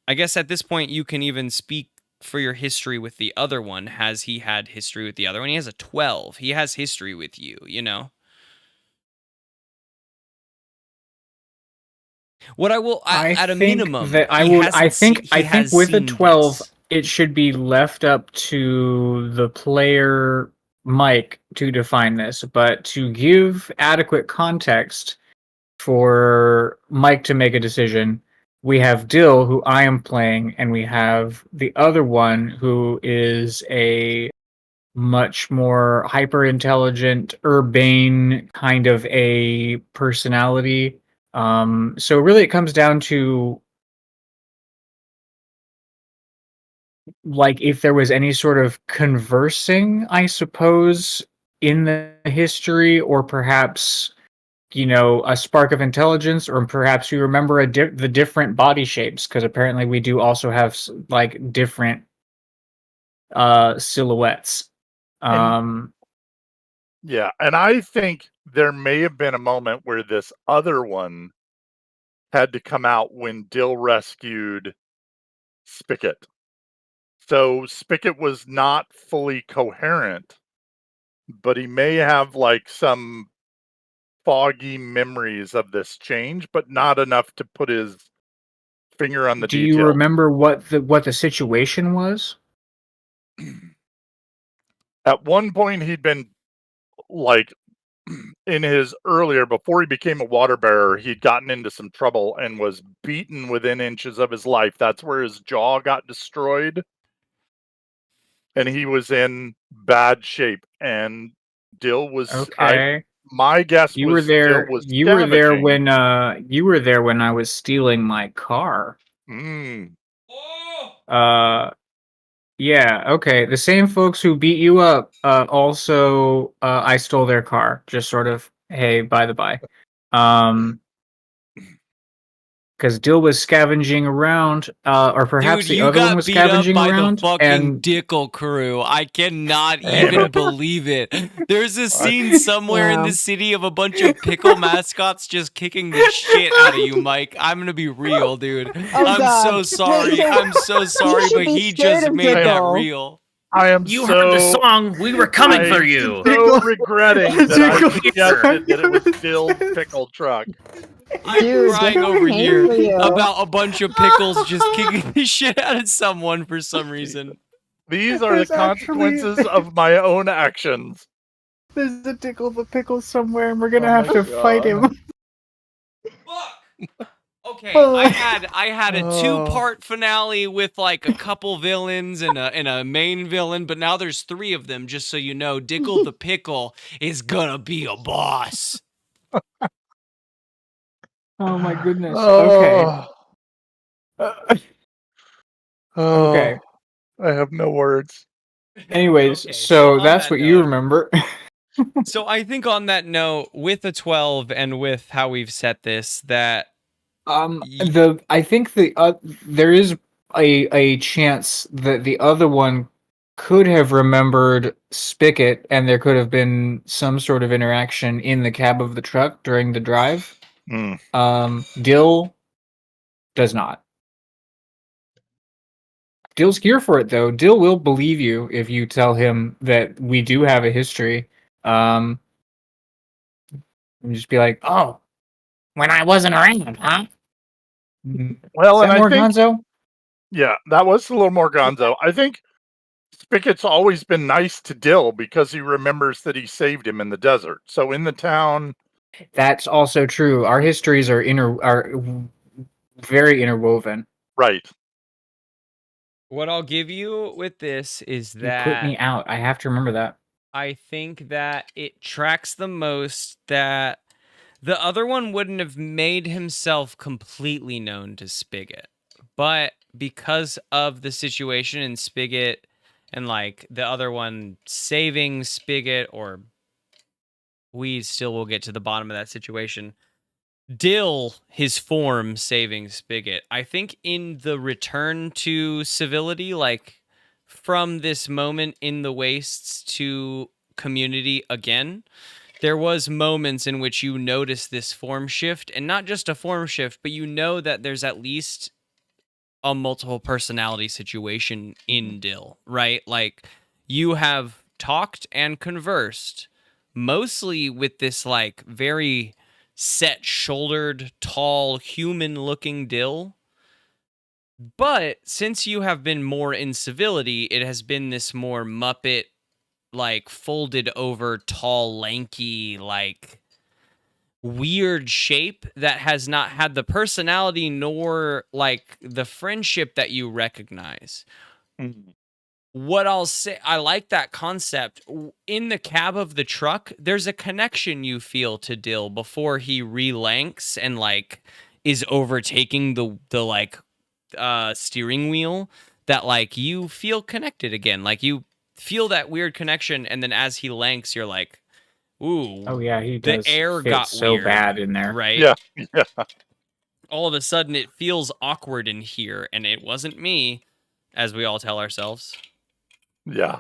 I guess at this point you can even speak for your history with the other one. Has he had history with the other one? He has a 12. He has history with you, you know? What I will, at a minimum, I think with a 12, it should be left up to the player Mike to define this, but to give adequate context for Mike to make a decision, we have Dill, who I am playing, and we have the other one, who is a much more hyper-intelligent, urbane kind of a personality. So really it comes down to, like, if there was any sort of conversing, I suppose, in the history, or perhaps, you know, a spark of intelligence, or perhaps you remember the different body shapes, because apparently we do also have, like, different silhouettes. Yeah, and I think there may have been a moment where this other one had to come out when Dill rescued Spigot. So Spigot was not fully coherent, but he may have, like, some foggy memories of this change, but not enough to put his finger on the detail. Do you remember what the situation was? At one point, he'd been, like, in his earlier, before he became a water bearer, he'd gotten into some trouble and was beaten within inches of his life. That's where his jaw got destroyed. And he was in bad shape. And Dill was, okay. My guess you was were there. Dill was You were there scavenging. when I was stealing my car. Yeah, okay. The same folks who beat you up, also, I stole their car. Just sort of, hey, by the by. Because Dill was scavenging around, or perhaps Dude, the you other one got was beat up scavenging by around, the fucking and Dickle crew. I cannot Damn even it. believe it. There's a scene somewhere in Wow. the city of a bunch of pickle mascots just kicking the shit out of you, Mike. I'm gonna be real, dude. Oh, I'm God. so Wait, sorry. so I'm so sorry, should but be he scared just of made that Dickle. real. I am You heard the so song. We were coming for I'm you. so regretting that I Dickle- suggested that it was Dill's pickle truck. I'm Dude, crying Dickle over came here for you. about a bunch of pickles just kicking the shit out of someone for some reason. These are the There's actually- consequences of my own actions. there's a Dickle the Pickle somewhere, and we're gonna Oh have my to fight him. God. Fuck. Okay, I had a two-part finale with like a couple villains and a main villain, but now there's 3 of them. Just so you know, Dickle the Pickle is gonna be a boss. Oh my goodness. Okay. Okay. I have no words. Anyways, Okay, so on that's that what you note- remember. So I think on that note, with the 12 and with how we've set this, that I think there is a chance that the other one could have remembered Spigot, and there could have been some sort of interaction in the cab of the truck during the drive. Dill does not. Dill's here for it, though. Dill will believe you if you tell him that we do have a history. And just be like, "Oh, when I wasn't around, huh?" Well, Is and that I more think, Gonzo? yeah, that was a little more Gonzo. I think Spigot's always been nice to Dill because he remembers that he saved him in the desert. So in the town, That's also true. Our histories are very interwoven. right? what I'll give you with this is You that put me out. I have to remember that. I think that it tracks the most that the other one wouldn't have made himself completely known to Spigot. But because of the situation in Spigot and like the other one saving Spigot, or we still will get to the bottom of that situation. Dill, his form saving Spigot. I think in the return to civility, like from this moment in the wastes to community again, there was moments in which you notice this form shift, and not just a form shift, but you know that there's at least a multiple personality situation in Dill, right? Like you have talked and conversed mostly with this like very set-shouldered, tall, human-looking Dill. But since you have been more in civility, it has been this more Muppet, like folded over, tall, lanky, like weird shape that has not had the personality nor like the friendship that you recognize. What I'll say, I like that concept. In the cab of the truck, there's a connection you feel to Dill before he relanks and like is overtaking the like steering wheel, that like you feel connected again. Like you feel that weird connection, and then as he lanks, you're like, ooh, Oh yeah, he the does. air fit got so weird, bad in there. right? Yeah. All of a sudden it feels awkward in here, and it wasn't me, as we all tell ourselves. Yeah.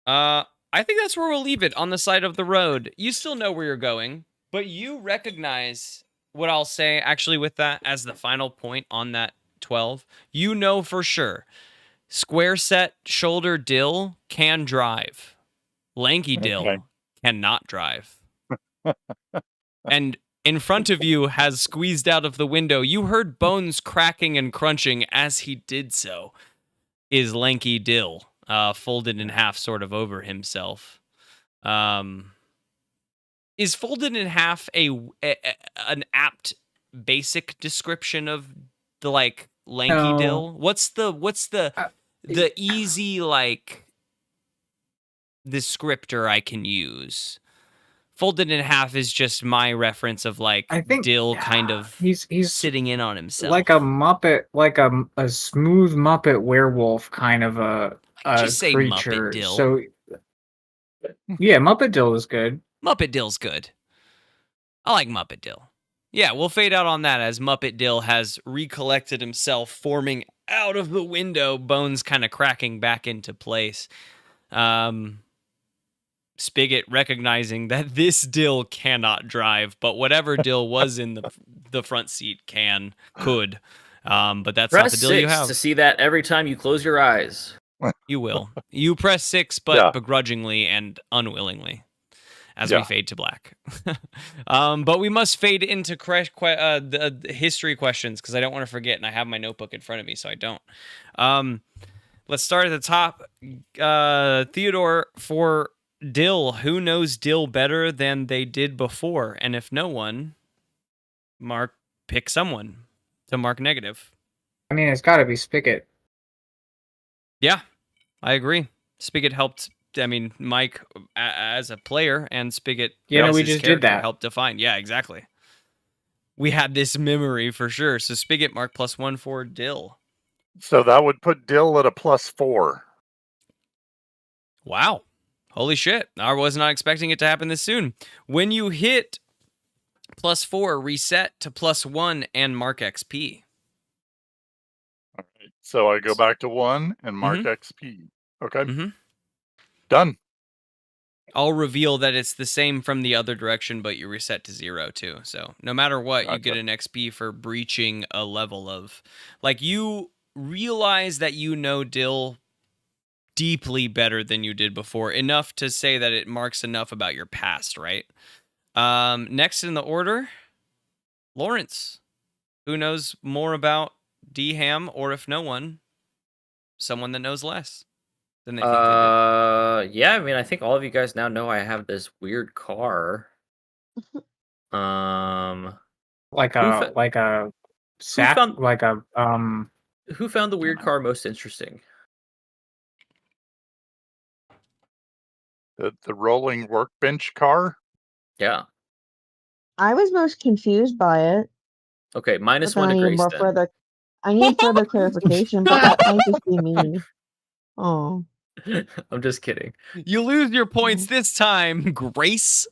I think that's where we'll leave it, on the side of the road. You still know where you're going, but you recognize what I'll say actually with that as the final point on that 12. You know for sure square set shoulder Dill can drive. Lanky Dill Okay. cannot drive. And in front of you has squeezed out of the window. You heard bones cracking and crunching as he did so. Is Lanky Dill, folded in half sort of over himself. Is folded in half an apt basic description of the like Lanky No. Dill? What's the easy like descriptor I can use? Folded in half is just my reference of like I think Dill kind of he's sitting in on himself. like a Muppet, like a smooth Muppet werewolf kind of a Just say creature. Muppet Dill. So yeah, Muppet Dill is good. Muppet Dill's good. I like Muppet Dill. Yeah, we'll fade out on that as Muppet Dill has recollected himself, forming out of the window, bones kind of cracking back into place. Spigot recognizing that this Dill cannot drive, but whatever Dill was in the front seat could. But that's not Press the Dill you 6 have. to see that every time you close your eyes. You will. You press 6, but begrudgingly and unwillingly, as we fade to black. But we must fade into the history questions because I don't want to forget, and I have my notebook in front of me, so I don't. Let's start at the top. Theodore, for Dill, who knows Dill better than they did before? And if no one, pick someone to mark negative. I mean, it's got to be Spigot. Yeah, I agree. Spigot helped. I mean, Mike as a player and Spigot. Yeah, we just did that. Helped define. Yeah, exactly. We had this memory for sure. So Spigot mark +1 for Dill. So that would put Dill at a +4. Wow. Holy shit. I was not expecting it to happen this soon. When you hit +4, reset to +1 and mark XP. All right. So I go back to 1 and mark XP. Okay. Mm-hmm. Done. I'll reveal that it's the same from the other direction, but you reset to 0 too. So no matter what, you get an XP for breaching a level of... Like, you realize that you know Dill deeply better than you did before. Enough to say that it marks enough about your past, right? Next in the order, Lawrence. Who knows more about DHAM, or if no one, someone that knows less than they think they did. Yeah, I mean, I think all of you guys now know I have this weird car. Like a sack, Who found the weird car most interesting? The rolling workbench car? Yeah. I was most confused by it. Okay, -1 I to need Grace more then. further. I need further clarification, but that might just be me. Oh. I'm just kidding. You lose your points this time, Grace.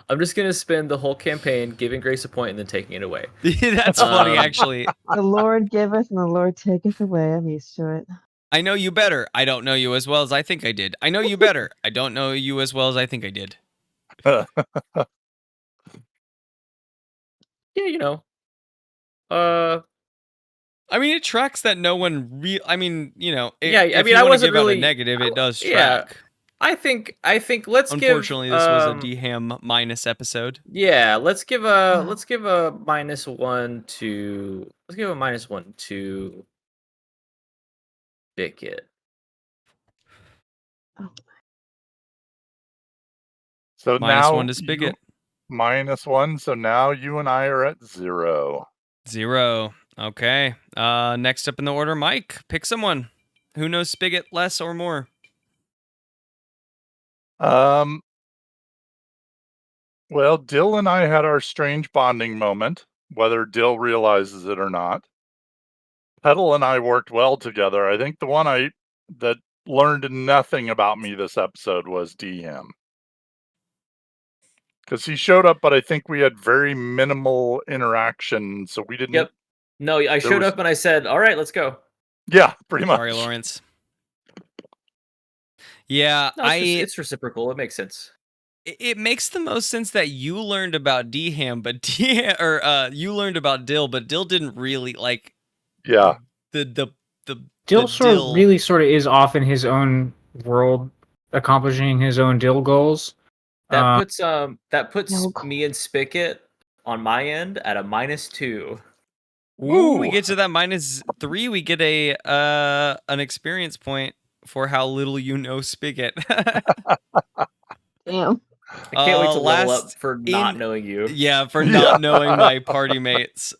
I'm just gonna spend the whole campaign giving Grace a point and then taking it away. That's funny, actually. The Lord giveth and the Lord taketh away. I'm used to it. I know you better. I don't know you as well as I think I did. I know you better. I don't know you as well as I think I did. Yeah, you know. I mean, it tracks that no one I mean, you know. I mean, I wasn't really negative. It does track. Yeah, I think let's give. Unfortunately, this was a DHAM minus episode. Yeah, let's give a -1 to. Let's give a -1 to Spigot. So -1 now to Spigot. -1. So now you and I are at 0. 0. Okay. Next up in the order, Mike. Pick someone. Who knows Spigot less or more? Well, Dill and I had our strange bonding moment, whether Dill realizes it or not. Petal and I worked well together. I think the one that learned nothing about me this episode was DHAM. Because he showed up, but I think we had very minimal interaction, so we didn't... Yep. No, I showed up and I said, all right, let's go. Yeah, pretty much. Sorry, Lawrence. Yeah, no, it's reciprocal. It makes sense. It makes the most sense that you learned about DHAM, but you learned about Dill, but Dill didn't really like. Yeah. The Dill really sort of is off in his own world, accomplishing his own Dill goals. That puts me and Spigot on my end at a -2. Ooh, we get to that -3. We get an experience point for how little you know Spigot. Damn. I can't wait to level up for not knowing you. Yeah, for not knowing my party mates.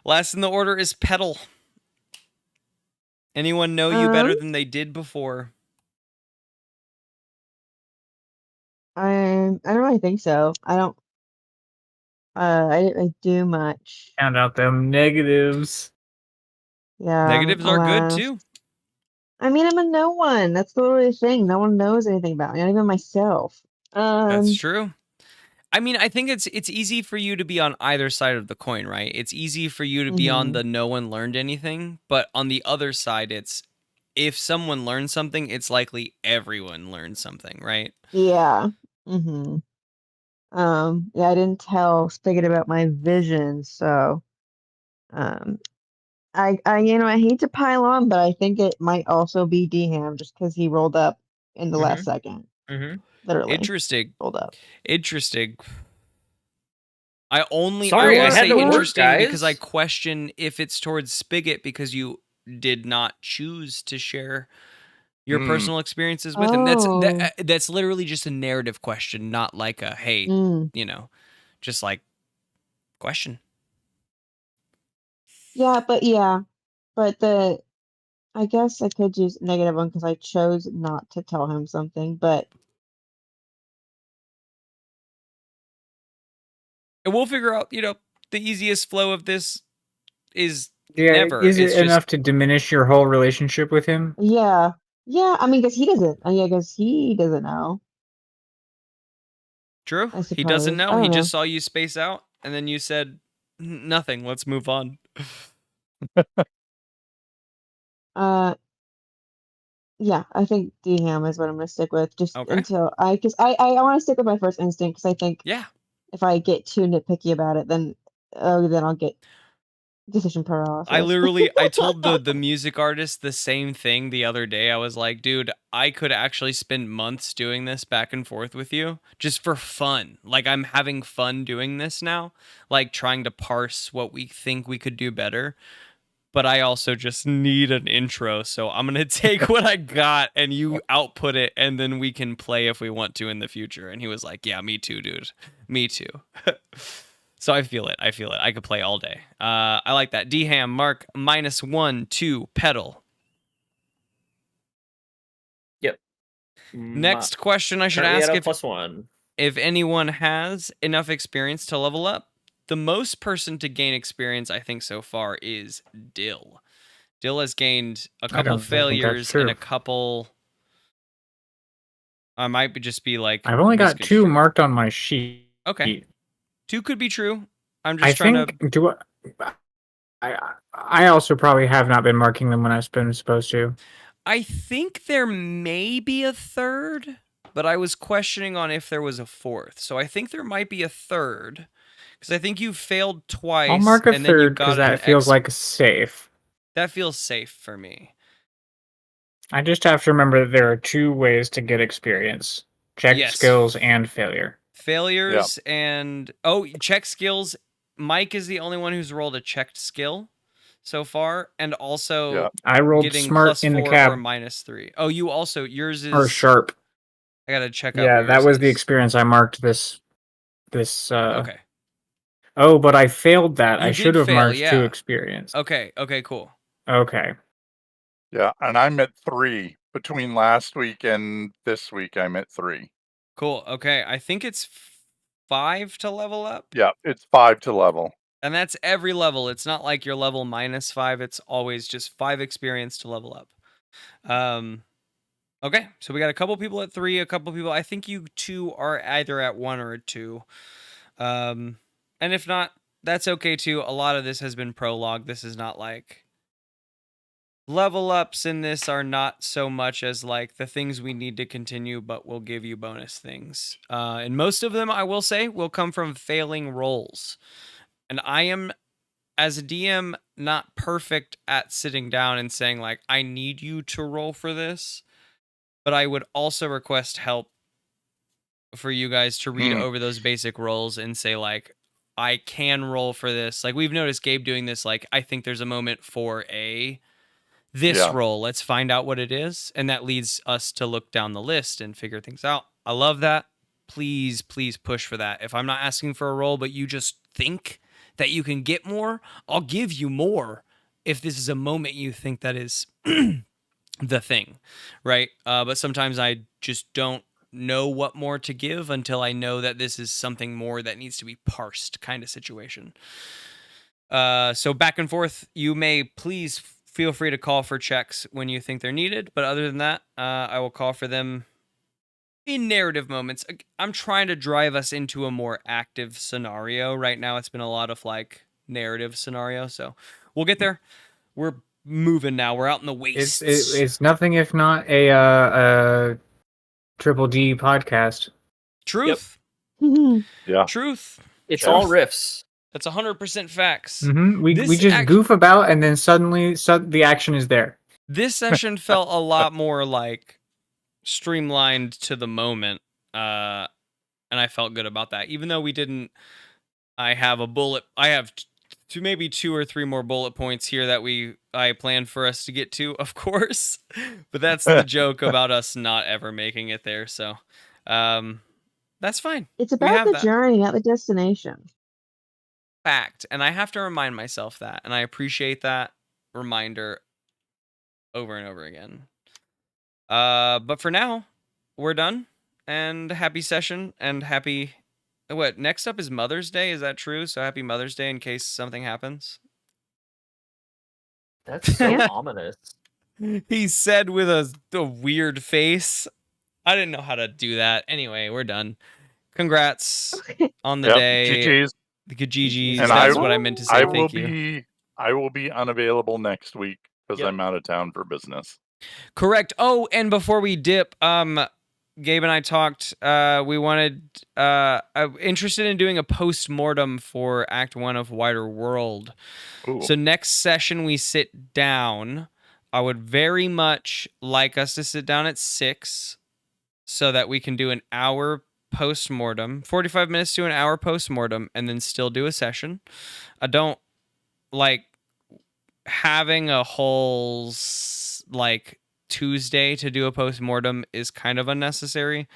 Last in the order is Petal. Anyone know you better than they did before? I don't really think so. I don't. I didn't really do much. Count out them negatives. Yeah. Negatives are good too. I mean, I'm a no one. That's the only thing. No one knows anything about me, not even myself. That's true. I mean, I think it's easy for you to be on either side of the coin, right? It's easy for you to be on the no one learned anything, but on the other side, it's if someone learns something, it's likely everyone learned something, right? Yeah. Mm-hmm. Yeah, I didn't tell Spigot about my vision, so um, I hate to pile on, but I think it might also be DHam just because he rolled up in the last second, literally Interesting. rolled up. Interesting. I only Sorry, I I will had say to work, interesting because I guys. question if it's towards Spigot because you did not choose to share your personal experiences with him. Oh. That's literally just a narrative question, not like a hey, Mm. just like question. Yeah, but I guess I could use -1 because I chose not to tell him something, but And we'll figure out, the easiest flow of this is Yeah, never. is it It's just enough to diminish your whole relationship with him? yeah. Yeah, I mean, because he doesn't. I guess he doesn't know, true. I He doesn't suppose. I know. He don't just know. saw you space out, and then you said nothing. Let's move on. Uh, yeah, I think DHam is what I'm gonna stick with just Okay. until because I want to stick with my first instinct because I think Yeah. if I get too nitpicky about it, then I'll get decision paralysis. I told the music artist the same thing the other day. I was like, dude, I could actually spend months doing this back and forth with you just for fun. Like I'm having fun doing this now, like trying to parse what we think we could do better. But I also just need an intro, so I'm gonna take what I got and you output it, and then we can play if we want to in the future. And he was like, "Yeah, me too, dude. Me too." So I feel it. I could play all day. I like that. DHam, mark -1, 2, pedal. Yep. Next question I should Currently ask at a +1. if anyone has enough experience to level up. The most person to gain experience, I think, so far is Dill. Dill has gained a I couple don't think that's failures true. and a couple. I might just be like I've only got 2 misconstrued. marked on my sheet. Okay, 2 could be true. I'm I just trying think to. I also probably have not been marking them when I've been supposed to. I think there may be a third, but I was questioning on if there was a fourth. So I think there might be a third because I think you failed twice. I'll mark a and then you third because got that feels like safe. That feels safe for me. I just have to remember that there are 2 ways to get experience: check Yes. skills and failure. Failures and check skills. Mike is the only one who's rolled a checked skill so far, and also I rolled getting smart in the +4 cab or -3. Oh, you also yours is or sharp. I gotta check out. Yeah, what that yours was the is. experience I marked this. Okay. Oh, but I failed that. You I should did have fail, marked yeah. 2 experience. Okay, cool. Okay. Yeah, and I'm at 3 between last week and this week. I'm at 3. Cool. Okay, I think it's 5 to level up. Yeah, it's 5 to level. And that's every level. It's not like your level -5. It's always just 5 experience to level up. Okay, so we got a couple people at 3, a couple people. I think you 2 are either at 1 or 2. And if not, that's okay too. A lot of this has been prologue. This is not like level ups in this are not so much as like the things we need to continue, but we'll give you bonus things. And most of them, I will say, will come from failing rolls. And I am, as a DM, not perfect at sitting down and saying like, I need you to roll for this. But I would also request help for you guys to read over those basic rolls and say like, I can roll for this. Like we've noticed Gabe doing this. Like I think there's a moment for this roll. Let's find out what it is, and that leads us to look down the list and figure things out. I love that. Please push for that. If I'm not asking for a roll, but you just think that you can get more, I'll give you more. If this is a moment you think that is the thing, right? But sometimes I just don't know what more to give until I know that this is something more that needs to be parsed kind of situation. So back and forth, you may please feel free to call for checks when you think they're needed. But other than that, I will call for them in narrative moments, I'm trying to drive us into a more active scenario. Right now, it's been a lot of like narrative scenario, so we'll get there. We're moving now. We're out in the wastes. It's nothing if not a triple D podcast. Truth. Yeah. Truth. It's all riffs. That's 100% facts. We just goof about, and then suddenly the action is there. This session felt a lot more like streamlined to the moment, and I felt good about that. Even though we didn't, I have maybe 2 or 3 more bullet points here that I planned for us to get to, of course. But that's the joke about us not ever making it there. So, that's fine. It's about the journey, not the destination. Fact, and I have to remind myself that, and I appreciate that reminder over and over again. But for now, we're done, and happy session, and happy... What, next up is Mother's Day? Is that true? So happy Mother's Day in case something happens? That's so ominous. He said with a weird face. I didn't know how to do that. Anyway, we're done. Congrats on the day. GG's. The GG's. And That's what I meant to say. Thank you. I will be unavailable next week because I'm out of town for business. Correct. Oh, and before we dip, Gabe and I talked. We wanted interested in doing a post-mortem for Act 1 of Wider World. Ooh. So next session we sit down. I would very much like us to sit down at 6 so that we can do an hour post-mortem, 45 minutes to an hour post-mortem, and then still do a session. I don't like having a whole like Tuesday to do a post-mortem is kind of unnecessary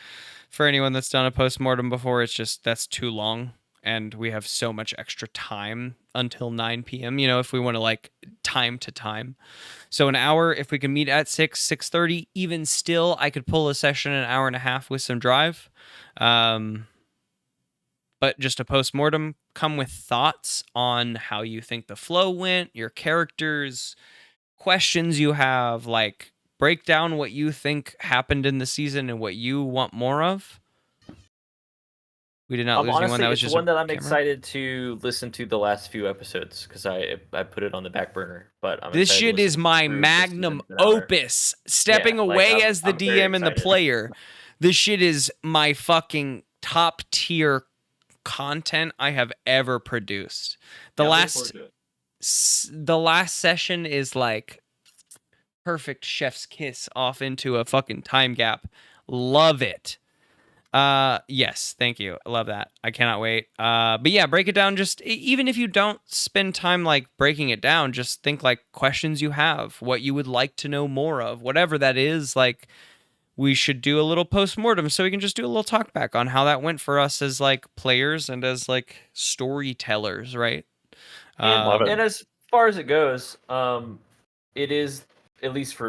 for anyone that's done a post-mortem before. It's just that's too long, and we have so much extra time until 9 p.m. You know, if we want to like time to time. So an hour, if we can meet at 6:30, even still, I could pull a session an hour and a half with some drive. But just a post-mortem, come with thoughts on how you think the flow went, your characters, questions you have, like break down what you think happened in the season and what you want more of. We did not lose honestly, anyone. That was it's just one that I'm camera. excited to listen to the last few episodes because I put it on the back burner. But I'm this excited shit to is listen my through magnum just an hour. opus. Stepping Yeah, like, away as the I'm very DM and the excited. player. This shit is my fucking top tier content I have ever produced. The last session is like perfect chef's kiss off into a fucking time gap. Love it. Yes, thank you. I love that. I cannot wait. But yeah, break it down. Just even if you don't spend time like breaking it down, just think like questions you have, what you would like to know more of, whatever that is. Like we should do a little post-mortem so we can just do a little talk back on how that went for us as like players and as like storytellers, right? And as far as it goes, it is, at least for me,